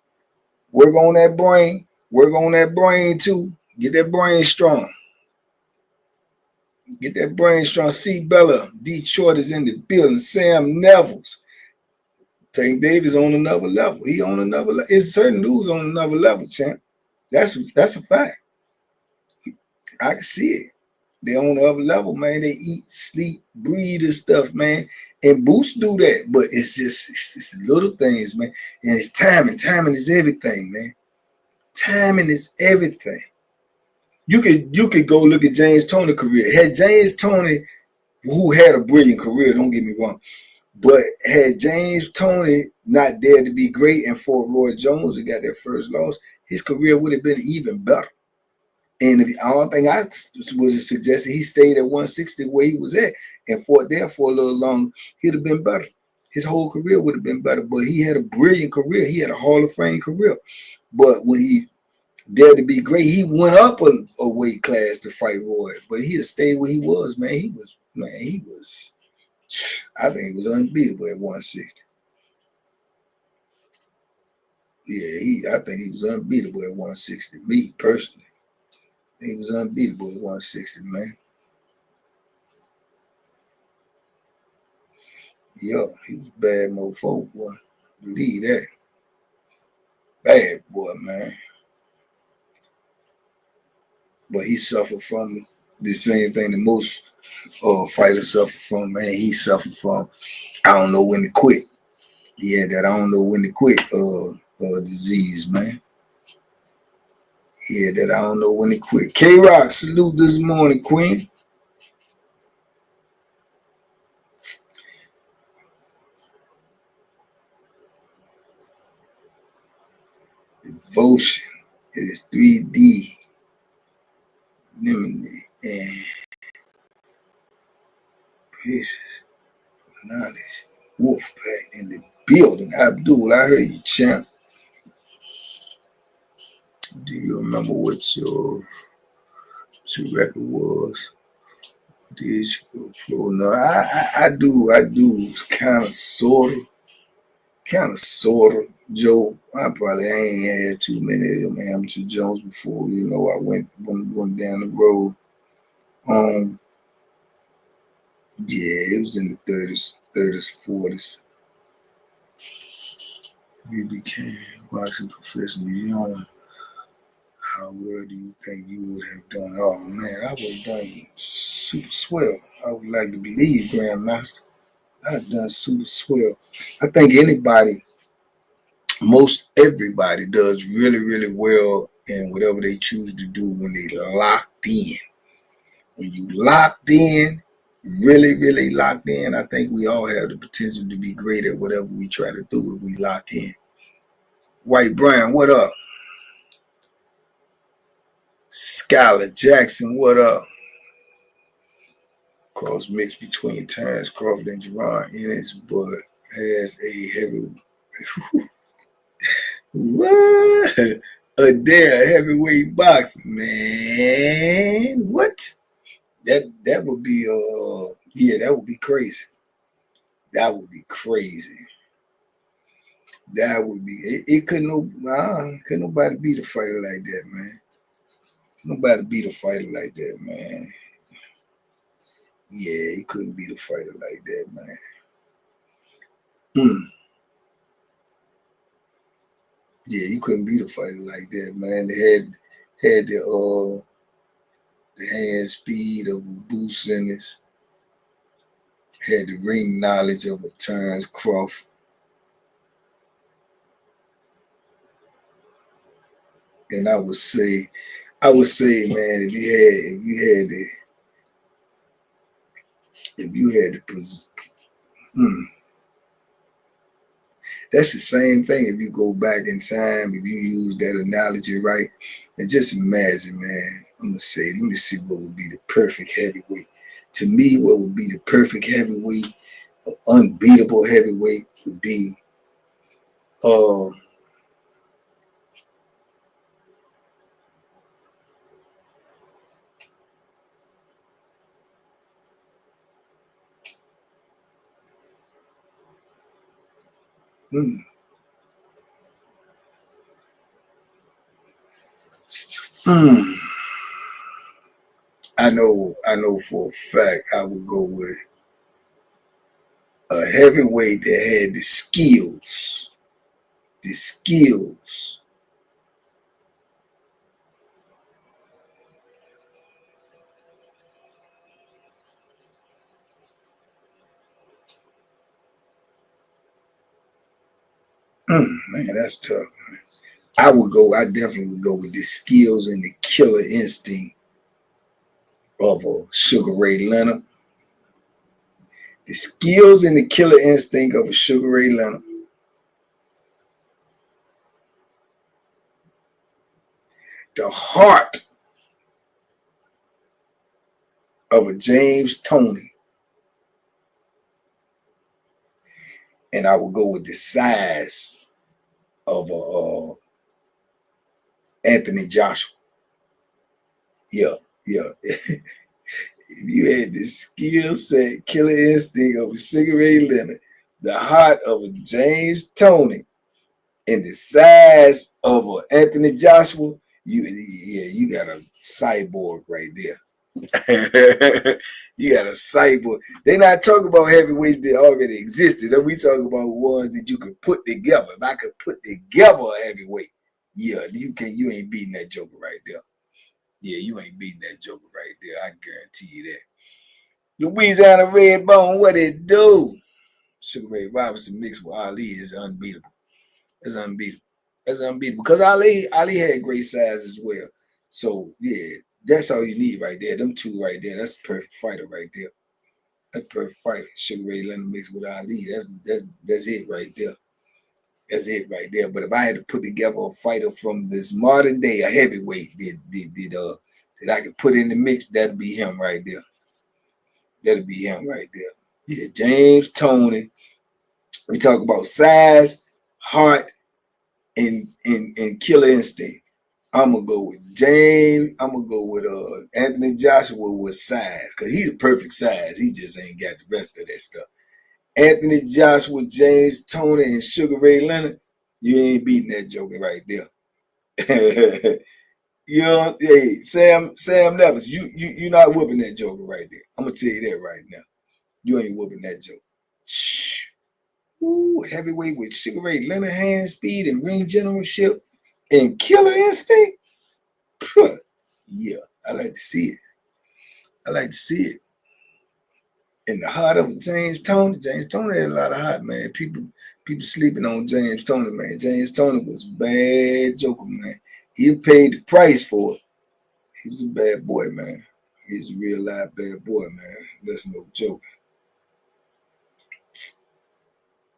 Work on that brain. Work on that brain too. Get that brain strong. Get that brain strong. C. Bella, Detroit is in the building. Sam Nevels. Tank Davis on another level. He on another level. It's certain dudes on another level, champ. That's a fact. I can see it. They on the other level, man. They eat, sleep, breathe and stuff, man. And Boots do that, but it's little things, man. And it's timing. Timing is everything, man. Timing is everything. You could go look at James Toney's career. Had James Toney, who had a brilliant career, don't get me wrong, but had James Toney not dared to be great and fought Roy Jones and got their first loss, his career would have been even better. And the only thing I was suggesting, he stayed at 160 where he was at and fought there for a little long, he'd have been better. His whole career would have been better. But he had a brilliant career. He had a Hall of Fame career. But when he dared to be great, he went up a weight class to fight Roy. But he'd stayed where he was, man. He was, I think he was unbeatable at 160. Yeah, I think he was unbeatable at 160. Me, personally. He was unbeatable at 160, man. Yeah, he was a bad mofo, boy. Believe that. Bad boy, man. But he suffered from the same thing that most fighters suffer from, man. He suffered from, I don't know when to quit. He had that I don't know when to quit disease, man. He had that I don't know when to quit. K-Rock, salute this morning, Queen. Devotion is 3D. And patience, knowledge. Wolfpack in the building. Abdul, I heard you, champ. Do you remember what your record was? Or did you go pro? No, I do kind of sort of. Joe, I ain't had too many of them amateur Jones before. You know, I went down the road. Yeah, it was in the 30s, 40s. We became boxing professional young. How well do you think you would have done? Oh man, I would have done super swell. I would like to believe, Grandmaster. I'd have done super swell. I think most everybody does really, really well in whatever they choose to do when they locked in. When you locked in, really, really locked in, I think we all have the potential to be great at whatever we try to do if we lock in. White Brian, what up? Skylar Jackson, what up? Cross mix between Terrence Crawford and Jerron Ennis, but has a heavy what? Adele heavyweight boxing, man. What? That would be yeah, that would be crazy. That would be crazy. That would be it couldn't nobody beat a fighter like that, man. Nobody beat a fighter like that, man. Yeah, he couldn't beat a fighter like that, man. Yeah, you couldn't beat a fighter like that, man. They had the hand speed of a Boots Ennis, had the ring knowledge of a Terrence Crawford. And I would say, man, if you had the that's the same thing. If you go back in time, if you use that analogy right, and just imagine, man. I'm gonna say, let me see what would be the perfect heavyweight. To me, what would be the perfect heavyweight, unbeatable heavyweight, would be uh mm, mm. I know for a fact I would go with a heavyweight that had the skills. The skills. Man, that's tough. I definitely would go with the skills and the killer instinct of a Sugar Ray Leonard. The skills and the killer instinct of a Sugar Ray Leonard. The heart of a James Toney. And I would go with the size of a Anthony Joshua. Yeah, yeah. If you had the skill set, killer instinct of a Sugar Ray Leonard, the heart of a James Toney, and the size of a Anthony Joshua, you got a cyborg right there. You got a cyborg. They not talking about heavyweights that already existed. We talking about ones that you could put together. If I could put together a heavyweight, yeah, you ain't beating that joker right there. Yeah, you ain't beating that joker right there. I guarantee you that. Louisiana Red Bone, what it do? Sugar Ray Robinson mixed with Ali is unbeatable. It's unbeatable. That's unbeatable. Because Ali had great size as well. So yeah, that's all you need right there. Them two right there. That's a perfect fighter right there. That's a perfect fighter. Sugar Ray Leonard mixed with Ali. That's it right there. That's it right there. But if I had to put together a fighter from this modern day, a heavyweight that I could put in the mix, that'd be him right there. That'd be him right there. Yeah, James Toney. We talk about size, heart, and killer instinct. I'm gonna go with James. I'm gonna go with Anthony Joshua with size, cause he's the perfect size. He just ain't got the rest of that stuff. Anthony Joshua, James Toney, and Sugar Ray Leonard. You ain't beating that joker right there. You know, hey, Sam Nevers, you not whooping that joker right there. I'm gonna tell you that right now. You ain't whooping that joker. Shh. Ooh, heavyweight with Sugar Ray Leonard, hand speed and ring generalship and killer instinct. Puh. Yeah, I like to see it. I like to see it. In the heart of James Toney. James Toney had a lot of heart, man. People sleeping on James Toney, man. James Toney was a bad joker, man. He paid the price for it. He was a bad boy, man. He's a real live bad boy, man. That's no joke.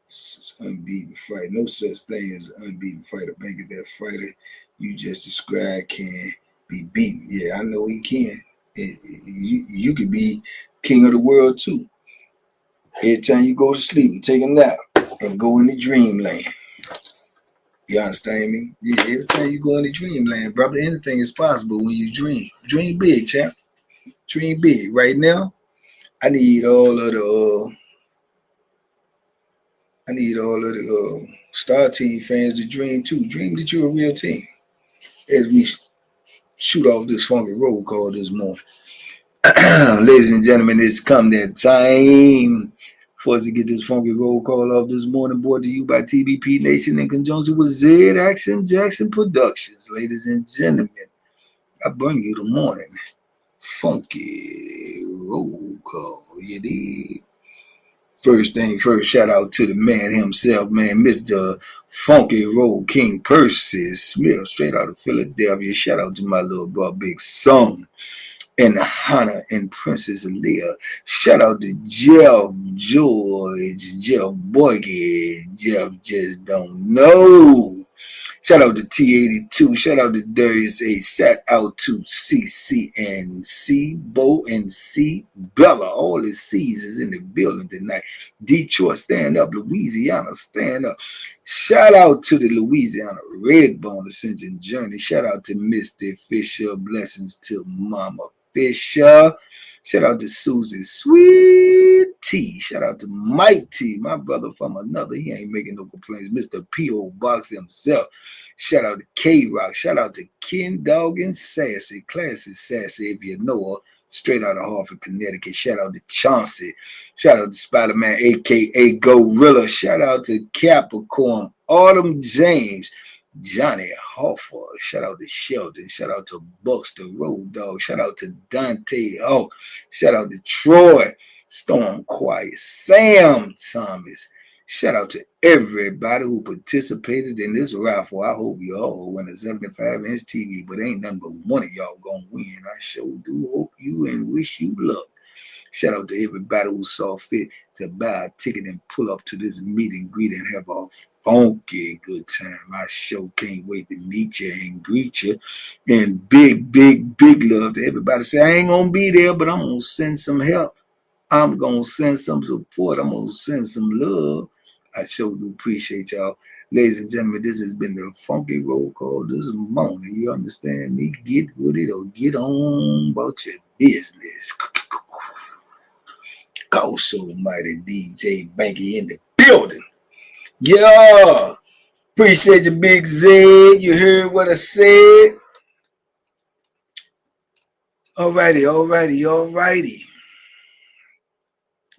It's unbeaten fight. No such thing as an unbeaten fighter. Bank of that fighter you just described can be beaten. Yeah, I know he can. You could be king of the world too. Every time you go to sleep and take a nap and go in the dreamland. You understand me? Yeah, every time you go in the dreamland, brother, anything is possible when you dream. Dream big, champ. Dream big. Right now, I need all of the Star Team fans to dream too. Dream that you're a real team. As we shoot off this funky road call this morning. Ladies and gentlemen, it's come that time For us to get this funky roll call off this morning, brought to you by TBP Nation in conjunction with Z Action Jackson Productions. Ladies and gentlemen, I bring you the morning funky roll call. You dig? First thing first, shout out to the man himself, man, Mr. Funky Roll King Percy Smith, straight out of Philadelphia. Shout out to my little bro, Big Son, and Hannah and Princess Leah. Shout out to Jeff George, Jeff Boyke, Jeff just don't know. Shout out to T82. Shout out to Darius A. Shout out to CCNC, Bo and C. Bella. All the C's is in the building tonight. Detroit, stand up. Louisiana, stand up. Shout out to the Louisiana Red Bone Ascension Journey. Shout out to Mr. Fisher. Blessings to Mama Fisher. Shout out to Susie Sweet T. Shout out to Mike T, my brother from another. He ain't making no complaints. Mr. P.O. Box himself. Shout out to K-Rock. Shout out to Ken Dog and Sassy. Classy Sassy, if you know her. Straight out of Hartford, Connecticut. Shout out to Chauncey. Shout out to Spider-Man, a.k.a. Gorilla. Shout out to Capricorn. Autumn James. Johnny Hoffer. Shout out to Sheldon. Shout out to Bucks the Road Dog. Shout out to Dante Hawk. Shout out to Troy. Storm Quiet. Sam Thomas. Shout out to everybody who participated in this raffle. I hope you all win a 75-inch TV, but ain't nothing but one of y'all gonna win. I sure do hope you and wish you luck. Shout out to everybody who saw fit to buy a ticket and pull up to this meet and greet and have a funky good time. I sure can't wait to meet you and greet you. And big, big, big love to everybody. Say, I ain't going to be there, but I'm going to send some help. I'm going to send some support. I'm going to send some love. I sure do appreciate y'all. Ladies and gentlemen, this has been the funky roll call this morning. You understand me? Get with it or get on about your business. Go so mighty DJ Banky in the building. Yeah. Appreciate you, Big Z. You heard what I said? Alrighty.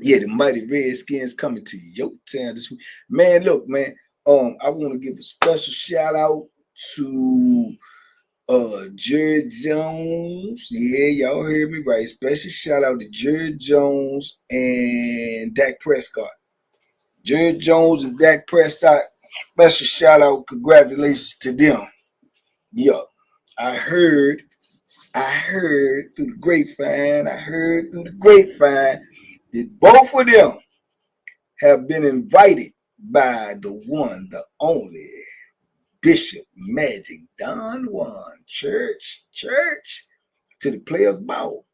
Yeah, the mighty Redskins coming to your town this week. Man, look, man. I want to give a special shout out to Jerry Jones. Yeah, y'all heard me right. Special shout out to Jerry Jones and Dak Prescott. Jerry Jones and Dak Prescott. Special shout out. Congratulations to them. Yeah, I heard through the grapevine. That both of them have been invited by the one, the only Bishop Magic Don Juan Church to the Players Ball.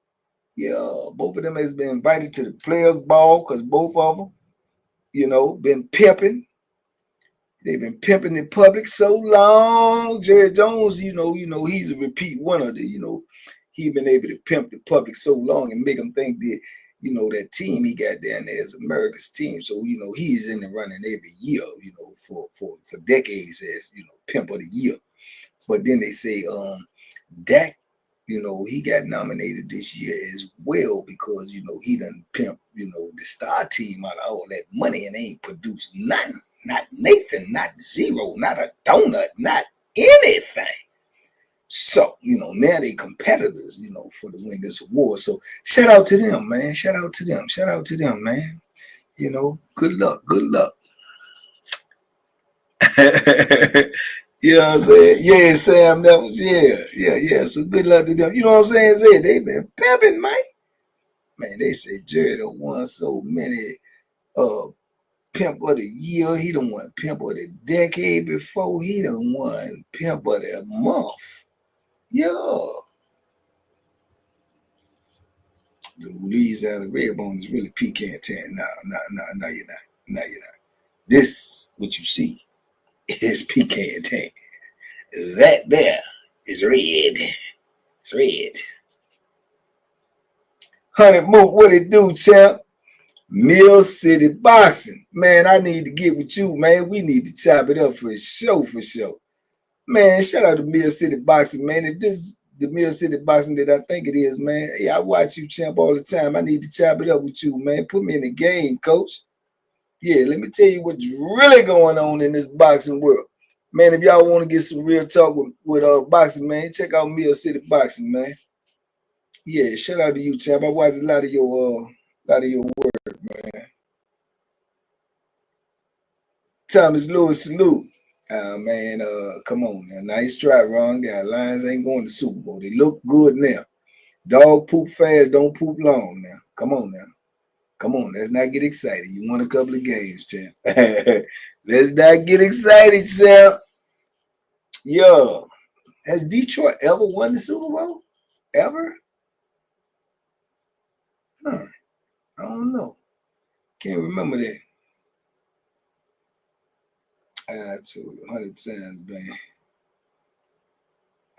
Yeah, both of them has been invited to the Players Ball because both of them, been pimping. They've been pimping in public so long. Jerry Jones, he's a repeat winner. He's been able to pimp the public so long and make them think that, that team he got down there is America's team. So, he's in the running every year, for decades as, pimp of the year. But then they say Dak, he got nominated this year as well because, he done pimp, the star team out of all that money and they ain't produced nothing. Not Nathan, not zero, not a donut, not anything. So, now they competitors, for to win this award. So shout out to them, man. Shout out to them, man. Good luck. You know what I'm saying? Yeah, Sam, that was, yeah. So good luck to them. You know what I'm saying? Zed, they been pimping, man. Man, they say Jerry done won so many Pimp of the Year. He done won Pimp of the Decade before. He done won Pimp of the Month. Yeah. The Louisiana Redbone is really pecan tan. No, you're not. This, what you see, is pecan tan. That there is red. It's red. Honey Mook, what it do, champ? Mill City Boxing. Man, I need to get with you, man. We need to chop it up for sure. Man, shout out to Mill City Boxing, man. If this is the Mill City Boxing that I think it is, man, hey, I watch you, champ, all the time. I need to chop it up with you, man. Put me in the game, coach. Yeah, let me tell you what's really going on in this boxing world. Man, if y'all want to get some real talk with boxing, man, check out Mill City Boxing, man. Yeah, shout out to you, champ. I watched a lot of your work, man. Thomas Lewis, salute. Man, come on now. Nice try, wrong guy. Lions ain't going to Super Bowl. They look good now. Dog poop fast, don't poop long now. Come on now. Come on, let's not get excited. You won a couple of games, champ. Let's not get excited, champ. Yo, has Detroit ever won the Super Bowl? Ever? Huh. I don't know. Can't remember that. I told you 100 times, man.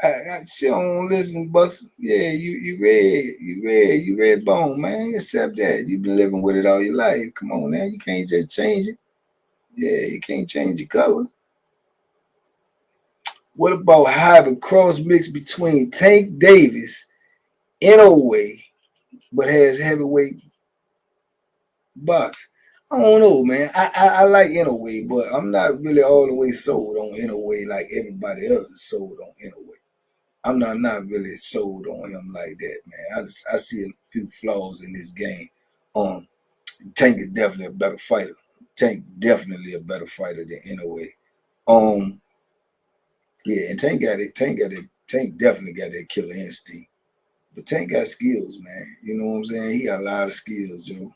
I still don't listen, Bucks. Yeah, you read bone, man. Accept that. You've been living with it all your life. Come on now. You can't just change it. Yeah, you can't change your color. What about hybrid cross mix between Tank Davis, Inouye, but has heavyweight box? I don't know, man. I like Inouye, but I'm not really all the way sold on Inouye like everybody else is sold on Inouye. I'm not really sold on him like that, man. I see a few flaws in this game. Tank is definitely a better fighter. Tank definitely a better fighter than Inouye. Yeah, and Tank got it. Tank definitely got that killer instinct. But Tank got skills, man. You know what I'm saying? He got a lot of skills, Joe.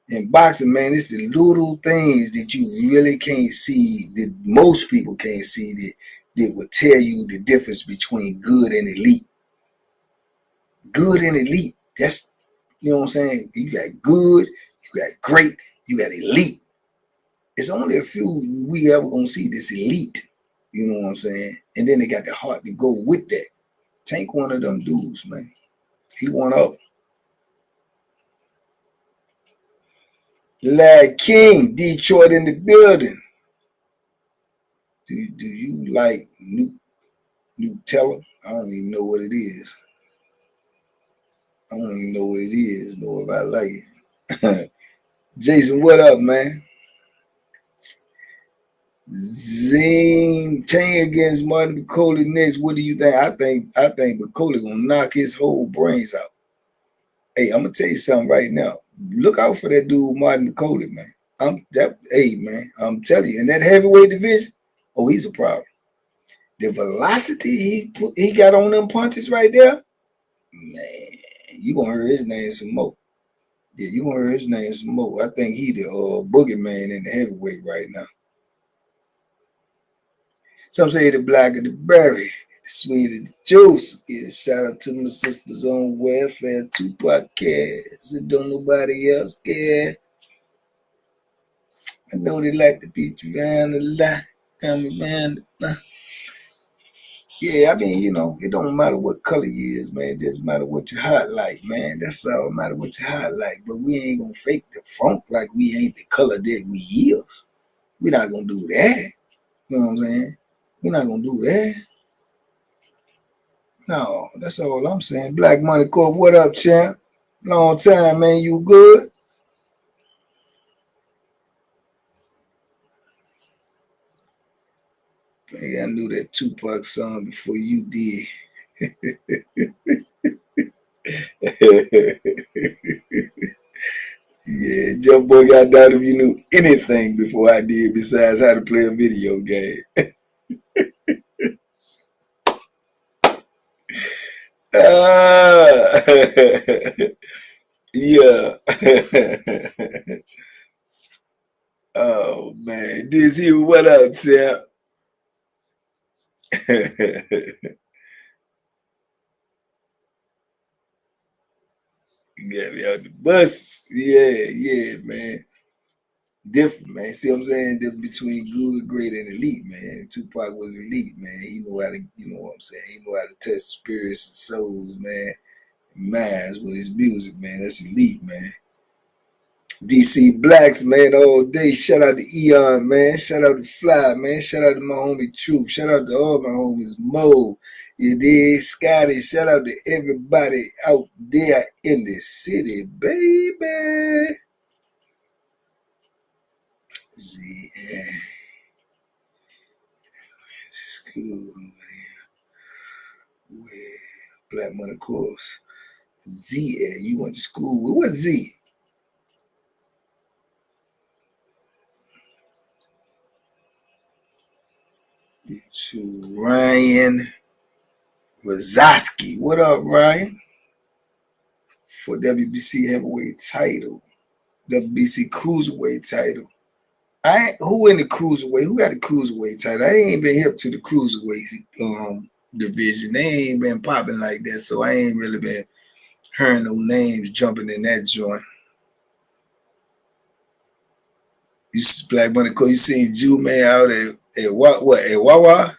In boxing, man, it's the little things that you really can't see, that most people can't see, that will tell you the difference between good and elite. Good and elite. That's, you know what I'm saying? You got good, you got great, you got elite. It's only a few we ever gonna see this elite. You know what I'm saying? And then they got the heart to go with that. Tank one of them dudes, man. He one of them. Lad King, Detroit in the building. Do you like Nutella? I don't even know what it is. I don't even know what it is, nor if I like it. Jason, what up, man? Zing Tang against Martin Bacoli next. What do you think? I think Bacoli gonna knock his whole brains out. Hey, I'm gonna tell you something right now. Look out for that dude, Martin Bacoli, man. Hey, man, I'm telling you, in that heavyweight division, oh, he's a problem. The velocity he got on them punches right there, man, you gonna hear his name some more. Yeah, you gonna hear his name some more. I think he the boogeyman in the heavyweight right now. Some say the black of the berry, the sweet of the juice. Yeah, shout out to my sisters on welfare, Tupac cares. And don't nobody else care. I know they like to beat you around a lot. Come around. Yeah, I mean, you know, it don't matter what color you is, man. It just matter what your heart like, man. That's all. It matter what your heart like. But we ain't gonna fake the funk like we ain't the color that we is. We not gonna do that. You know what I'm saying? We not gonna do that. No, that's all I'm saying. Black Money Corp, what up, champ? Long time, man. You good? Man, I knew that Tupac song before you did. Yeah, Jump Boy got down if you knew anything before I did besides how to play a video game. Ah, yeah. Oh man, this here, what up, champ? You got me out the bus. Yeah, man. Different, man. See what I'm saying? Different between good, great, and elite, man. Tupac was elite, man. He knew how to, you know what I'm saying? He knew how to touch spirits and souls, man. And minds with his music, man. That's elite, man. DC Blacks, man, all day. Shout out to Eon, man. Shout out to Fly, man. Shout out to my homie Troop. Shout out to all my homies Mo. You dig? Scotty. Shout out to everybody out there in the city, baby. Z. School. Where Black Money Course. Z. You went to school with what Z? To Ryan Wazoski. What up, Ryan? For WBC heavyweight title. WBC cruiserweight title. Who in the cruiserweight? Who got the cruiserweight title? I ain't been hip to the cruiserweight division. They ain't been popping like that, so I ain't really been hearing no names jumping in that joint. You Black Money Court, you seen Jew Man out at what at Wawa?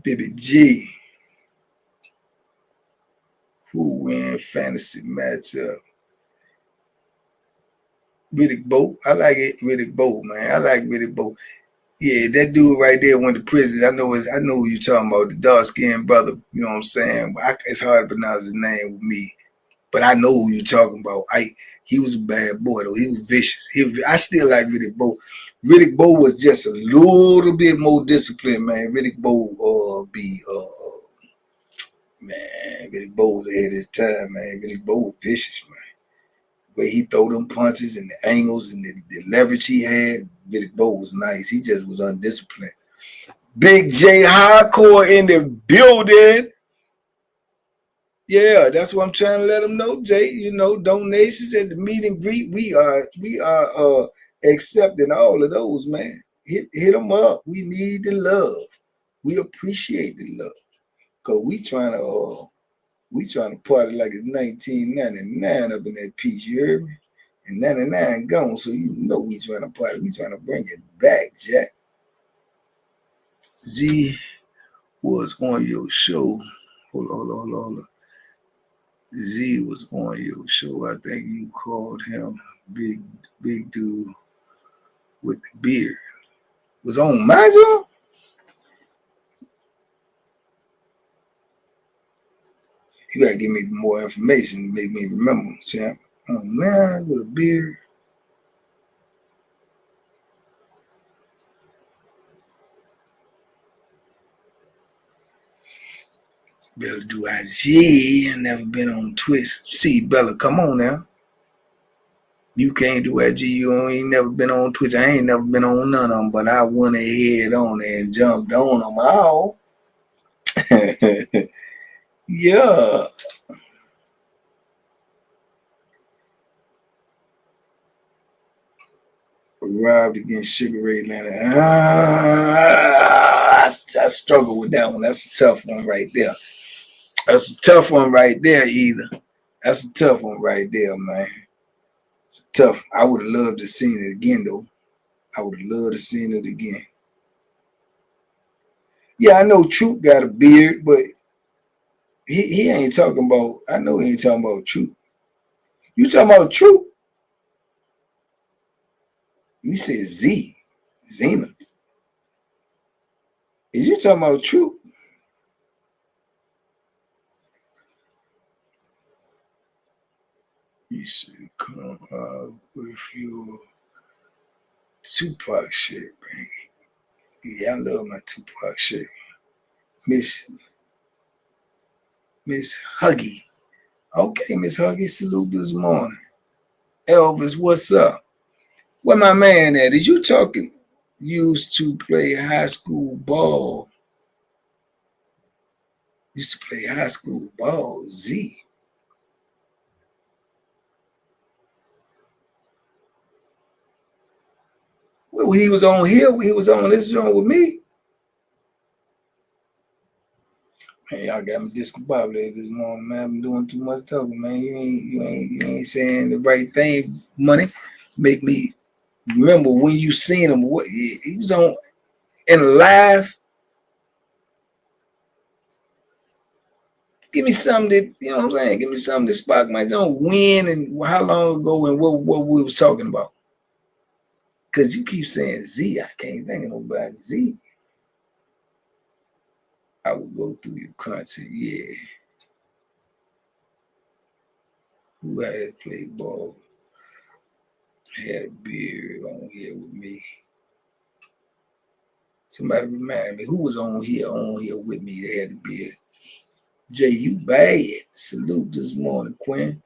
Baby G. Who win fantasy matchup? Riddick Bowe. I like it, Riddick Bowe, man. I like Riddick Bowe. Yeah, that dude right there went to prison. I know who you talking about, the dark skinned brother. You know what I'm saying? It's hard to pronounce his name with me, but I know who you talking about. He was a bad boy though. He was vicious. I still like Riddick Bowe. Riddick Bowe was just a little bit more disciplined, man. Riddick Bowe man, Riddick Bowe was ahead of his time, man. Riddick Bowe was vicious, man. Where he throw them punches and the angles and the leverage he had, Riddick Bowe was nice. He just was undisciplined. Big J Hardcore in the building. Yeah, that's what I'm trying to let them know, Jay. You know, donations at the meet and greet. We are accepting all of those, man. Hit them up. We need the love. We appreciate the love. Cause we trying to party like it's 1999 up in that piece, you heard me? And 99 gone, so you know we trying to party. We trying to bring it back, Jack. Z was on your show. Hold on. Z was on your show. I think you called him big dude with the beard. Was on my show? You gotta give me more information to make me remember, champ. Oh man, with a beard. Bella do IG. Never been on Twitch. See, Bella, come on now. You can't do IG. You ain't never been on Twitch. I ain't never been on none of them, but I went ahead on it and jumped on them all. Yeah. Arrived against Sugar Ray Leonard. I struggle with that one. That's a tough one right there. That's a tough one right there, either. That's a tough one right there, man. It's tough. I would have loved to seen it again, though. I would have loved to seen it again. Yeah, I know Troop got a beard, but he ain't talking about. I know he ain't talking about Troop. You talking about Troop? You said Z, Zena. Is you talking about Troop? You said come out with your Tupac shit, man. Yeah, I love my Tupac shit. Miss Huggy. Okay, Miss Huggy, salute this morning. Elvis, what's up? Where my man at? Did you talking? Used to play high school ball. Used to play high school ball. Z. Well, he was on here. He was on this joint with me. Man, y'all got me discombobulated this morning, man. I'm doing too much talking, man. You ain't saying the right thing. Money make me remember when you seen him. What he was on in live. Give me something that, you know what I'm saying? Give me something that spark my joint. When and how long ago and what we was talking about. Because you keep saying Z. I can't think of nobody Z. I would go through your content. Yeah. Who had played ball? Had a beard on here with me. Somebody remind me who was on here with me that had a beard. Jay, you bad. Salute this morning, Quinn.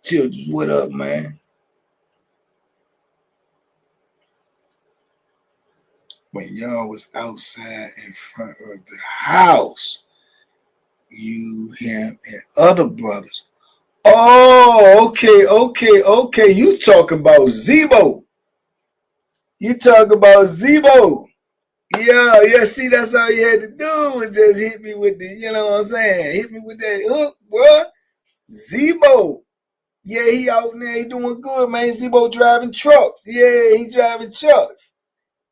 Children, what up, man? When y'all was outside in front of the house, you, him, and other brothers. Oh, okay. You talking about Zebo. You talking about Zebo. Yeah, see, that's all you had to do was just hit me with the, you know what I'm saying? Hit me with that hook, bro. Zebo. Yeah, he out there, he doing good, man. Zebo driving trucks. Yeah, he driving trucks.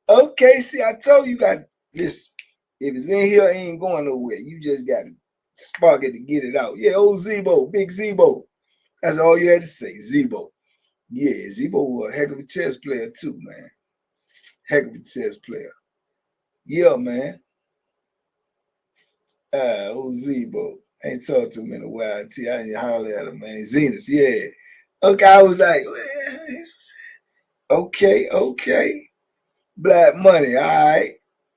Okay, see, I told you, got listen. If it's in here, it ain't going nowhere. You just got to spark it to get it out. Yeah, old Zebo, big Zebo. That's all you had to say, Zebo. Yeah, Zebo was a heck of a chess player too, man. Heck of a chess player. Yeah, man. Old Zebo. I ain't talked to him in a while. I ain't holler at him, man. Zenith, yeah. Okay, I was like, okay. Black money, all right.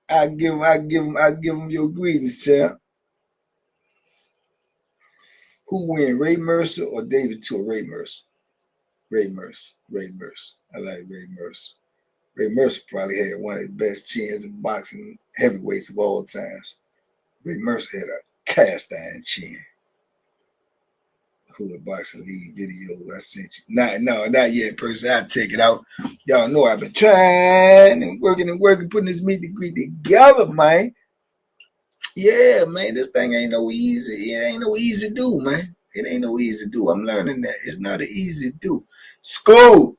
I give him your greetings, champ. Who win, Ray Mercer or David Tour? Ray Mercer. Ray Mercer. I like Ray Mercer. Ray Mercer probably had one of the best chins in boxing heavyweights of all times. Ray Mercer had a cast iron chin. Hood Boxing League video I sent you. Not yet, person. I'll check it out. Y'all know I've been trying and working, putting this meet and greet together, man. Yeah, man, this thing ain't no easy. It ain't no easy do, man. It ain't no easy do. I'm learning that. It's not an easy do. School.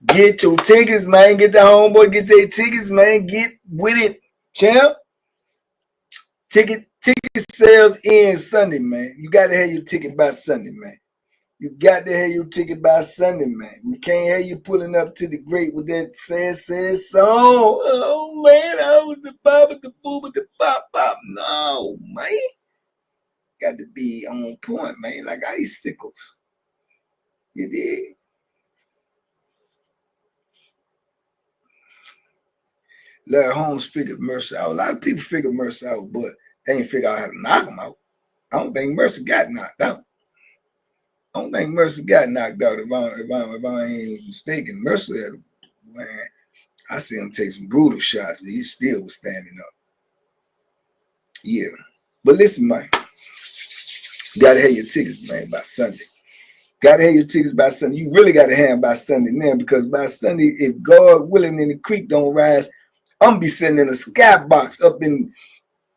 Get your tickets, man. Get the homeboy, get their tickets, man. Get with it, champ. Ticket sales in Sunday, man. You got to have your ticket by Sunday, man. You got to have your ticket by Sunday, man. We can't have you pulling up to the great with that sad song. Oh, man, I was the bop, the boob, the pop. No, man. Got to be on point, man, like icicles. You dig? Larry Holmes figured Mercer out. A lot of people figured Mercer out, but they ain't figure out how to knock him out. I don't think Mercer got knocked out. If I ain't mistaken. Mercer had, man, I see him take some brutal shots, but he still was standing up. Yeah. But listen, man, you gotta have your tickets, man, by Sunday. Gotta have your tickets by Sunday. You really gotta have them by Sunday now, because by Sunday, if God willing and the creek don't rise, I'm gonna be sitting in a skybox up in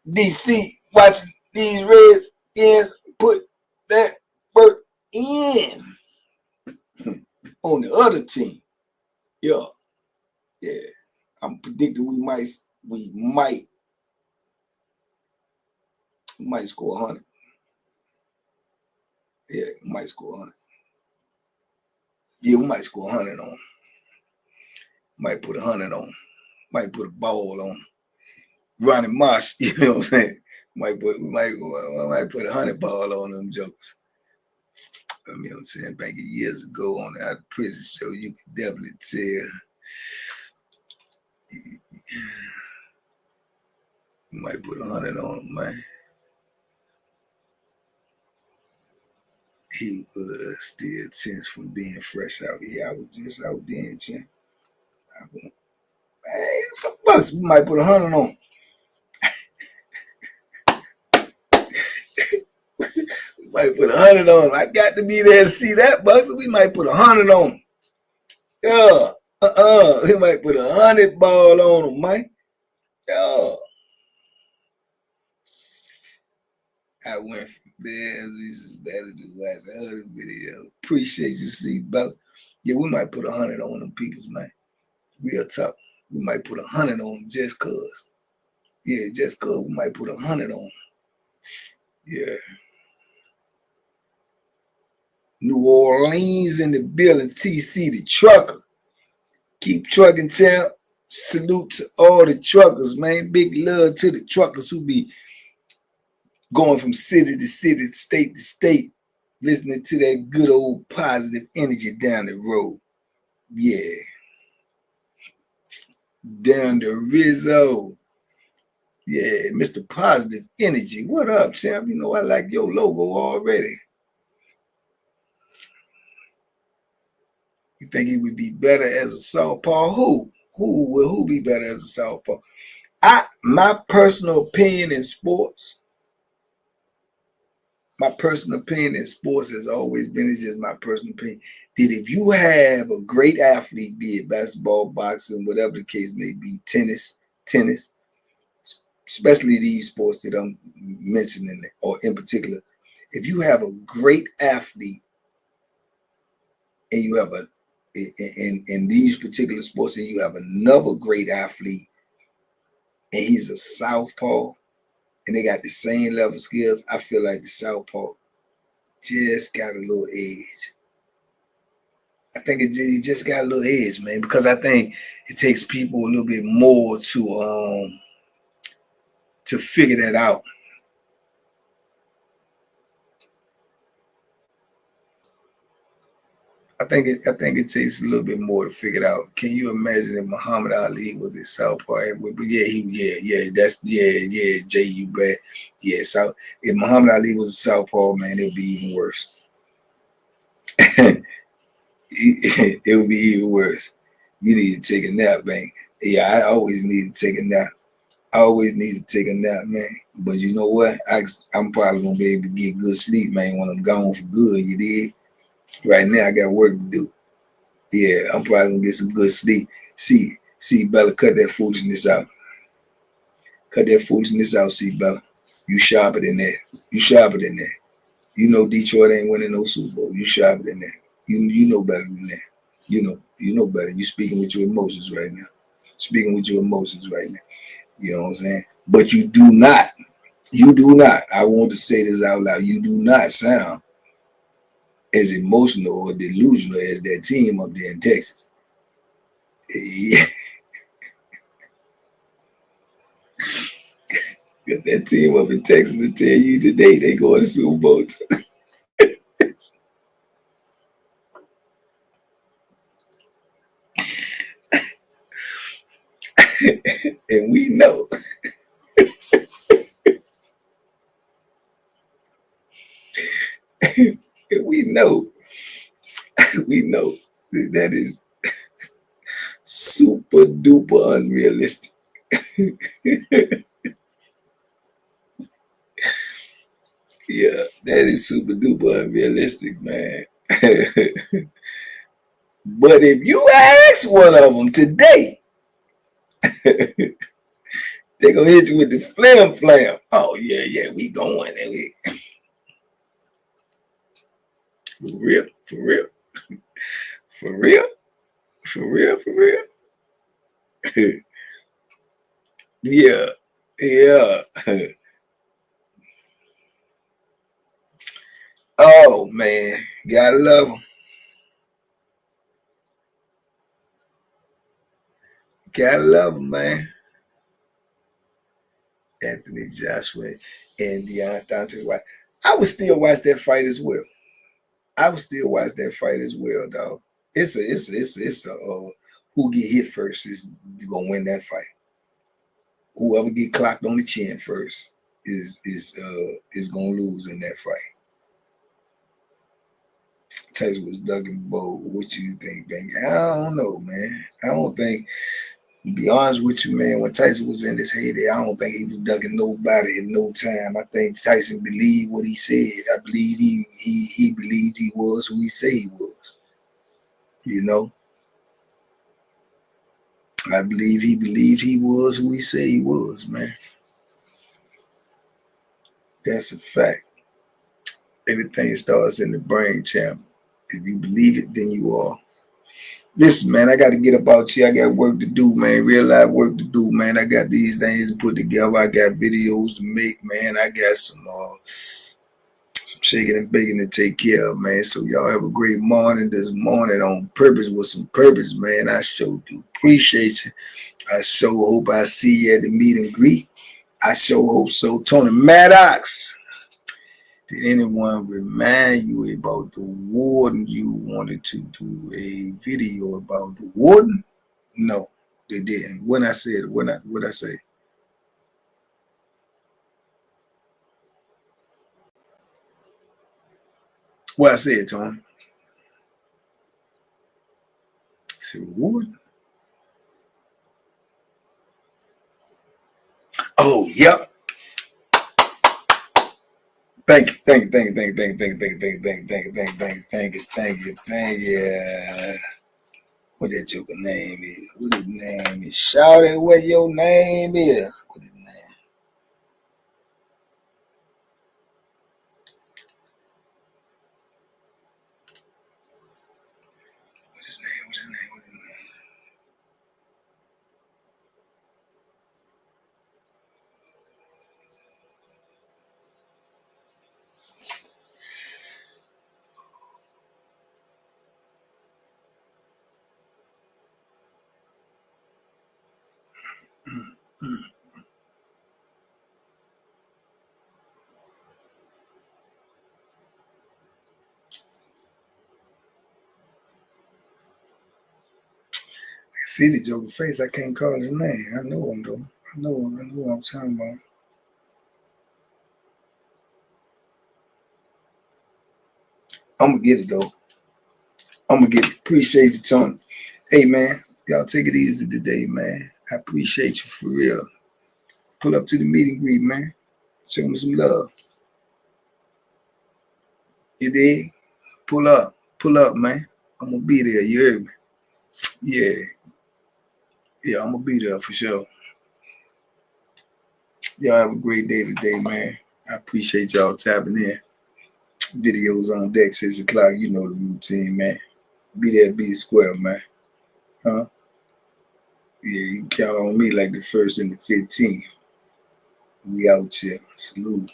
DC watching these Redskins put that work in on the other team. Yeah. I'm predicting we might score 100. Yeah, we might score 100. Yeah, we might score 100 on. Might put 100 on. Might put a ball on. Ronnie Moss, you know what I'm saying? We might put 100 ball on them jokers. You know what I'm saying? Back years ago on the Out of Prison show, you could definitely tell. You might put 100 on him, man. He was still tense from being fresh out. Yeah, I was just out there in Chin. Hey, bucks, we might put 100 on. We might put 100 on. I got to be there to see that, bucks. We might put 100 on. Yeah. We might put 100 ball on him, man. Yeah. I went from there. That is the other video. Appreciate you, see, brother. Yeah, we might put 100 on them peoples, man. Real talk. We might put 100 on them just cause. Yeah, just cause we might put 100 on them. Yeah. New Orleans in the building. TC the trucker. Keep trucking, champ. Salute to all the truckers, man. Big love to the truckers who be going from city to city, state to state, listening to that good old positive energy down the road. Yeah. Down the Rizzo. Yeah, Mr. Positive Energy. What up, champ? You know I like your logo already. You think he would be better as a southpaw? Who be better as a southpaw? My personal opinion in sports, has always been, it's just my personal opinion, that if you have a great athlete, be it basketball, boxing, whatever the case may be, tennis, especially these sports that I'm mentioning, or in particular, if you have a great athlete and you have in these particular sports, and you have another great athlete and he's a southpaw and they got the same level of skills, I feel like the southpaw just got a little edge. I think it just got a little edge, man, because I think it takes people a little bit more to figure that out. I think it takes a little bit more to figure it out. Can you imagine if Muhammad Ali was a southpaw? But yeah, Jay, you bet. Yeah, so if Muhammad Ali was a southpaw, man, it'd be even worse. It would be even worse. You need to take a nap, man. Yeah, I always need to take a nap. Man. But you know what? I'm probably gonna be able to get good sleep, man, when I'm gone for good. You did. Right now, I got work to do. Yeah, I'm probably gonna get some good sleep. See, Bella, cut that foolishness out. See, Bella. You sharper than that. You know Detroit ain't winning no Super Bowl. You sharper than that. You know better than that. You know better. You speaking with your emotions right now. You know what I'm saying? But you do not. I want to say this out loud. You do not sound as emotional or delusional as that team up there in Texas. Yeah. Because that team up in Texas will tell you today they going to Super Bowl. And we know. And we know that is super duper unrealistic. Yeah, that is super duper unrealistic, man. But if you ask one of them today, they're gonna hit you with the flam. Oh yeah, we going. For real. Yeah. Oh man, gotta love them. Man. Anthony Joshua and Deontay Wilder. I would still watch that fight as well. Dog. It's a who get hit first is gonna win that fight. Whoever get clocked on the chin first is gonna lose in that fight. Tyson was ducking bold. What you think, Bang? I don't know, man. I don't think. To be honest with you, man, when Tyson was in his heyday, I don't think he was ducking nobody at no time. I think Tyson believed what he said. I believe he believed he was who he said he was. You know? I believe he believed he was who he said he was, man. That's a fact. Everything starts in the brain, champ. If you believe it, then you are. Listen, man, I got to get up out here. I got work to do, man. Real life work to do, man. I got these things to put together. I got videos to make, man. I got some shaking and baking to take care of, man. So y'all have a great morning this morning on purpose with some purpose, man. I sure do appreciate you. I sure hope I see you at the meet and greet. I sure hope so. Tony Maddox, did anyone remind you about the warden? You wanted to do a video about the warden? No, they didn't. When I said, what I say? What I said, Tony? I said, warden? Oh, yep. Thank you, thank you, thank you, thank you, thank you, thank you, thank you, thank you, thank you, thank you, thank you, thank you, thank you. What that joker name is? What his name is? Shout it what your name is. What his name? What his name? What his name? What his name? See the joker face? I can't call his name. I know him though. I know him. I know what I'm talking about. I'm gonna get it though. I'm gonna get it. Appreciate you, Tony. Hey man, y'all take it easy today, man. I appreciate you for real. Pull up to the meet and greet, man. Show me some love. You dig? Pull up, man. I'm gonna be there. You heard me? Yeah, yeah. I'm gonna be there for sure. Y'all have a great day today, man. I appreciate y'all tapping in. Videos on deck, 6 o'clock. You know the routine, man. Be there, be square, man. Huh? Yeah, you can count on me like the first and the 15th. We out here. Salute.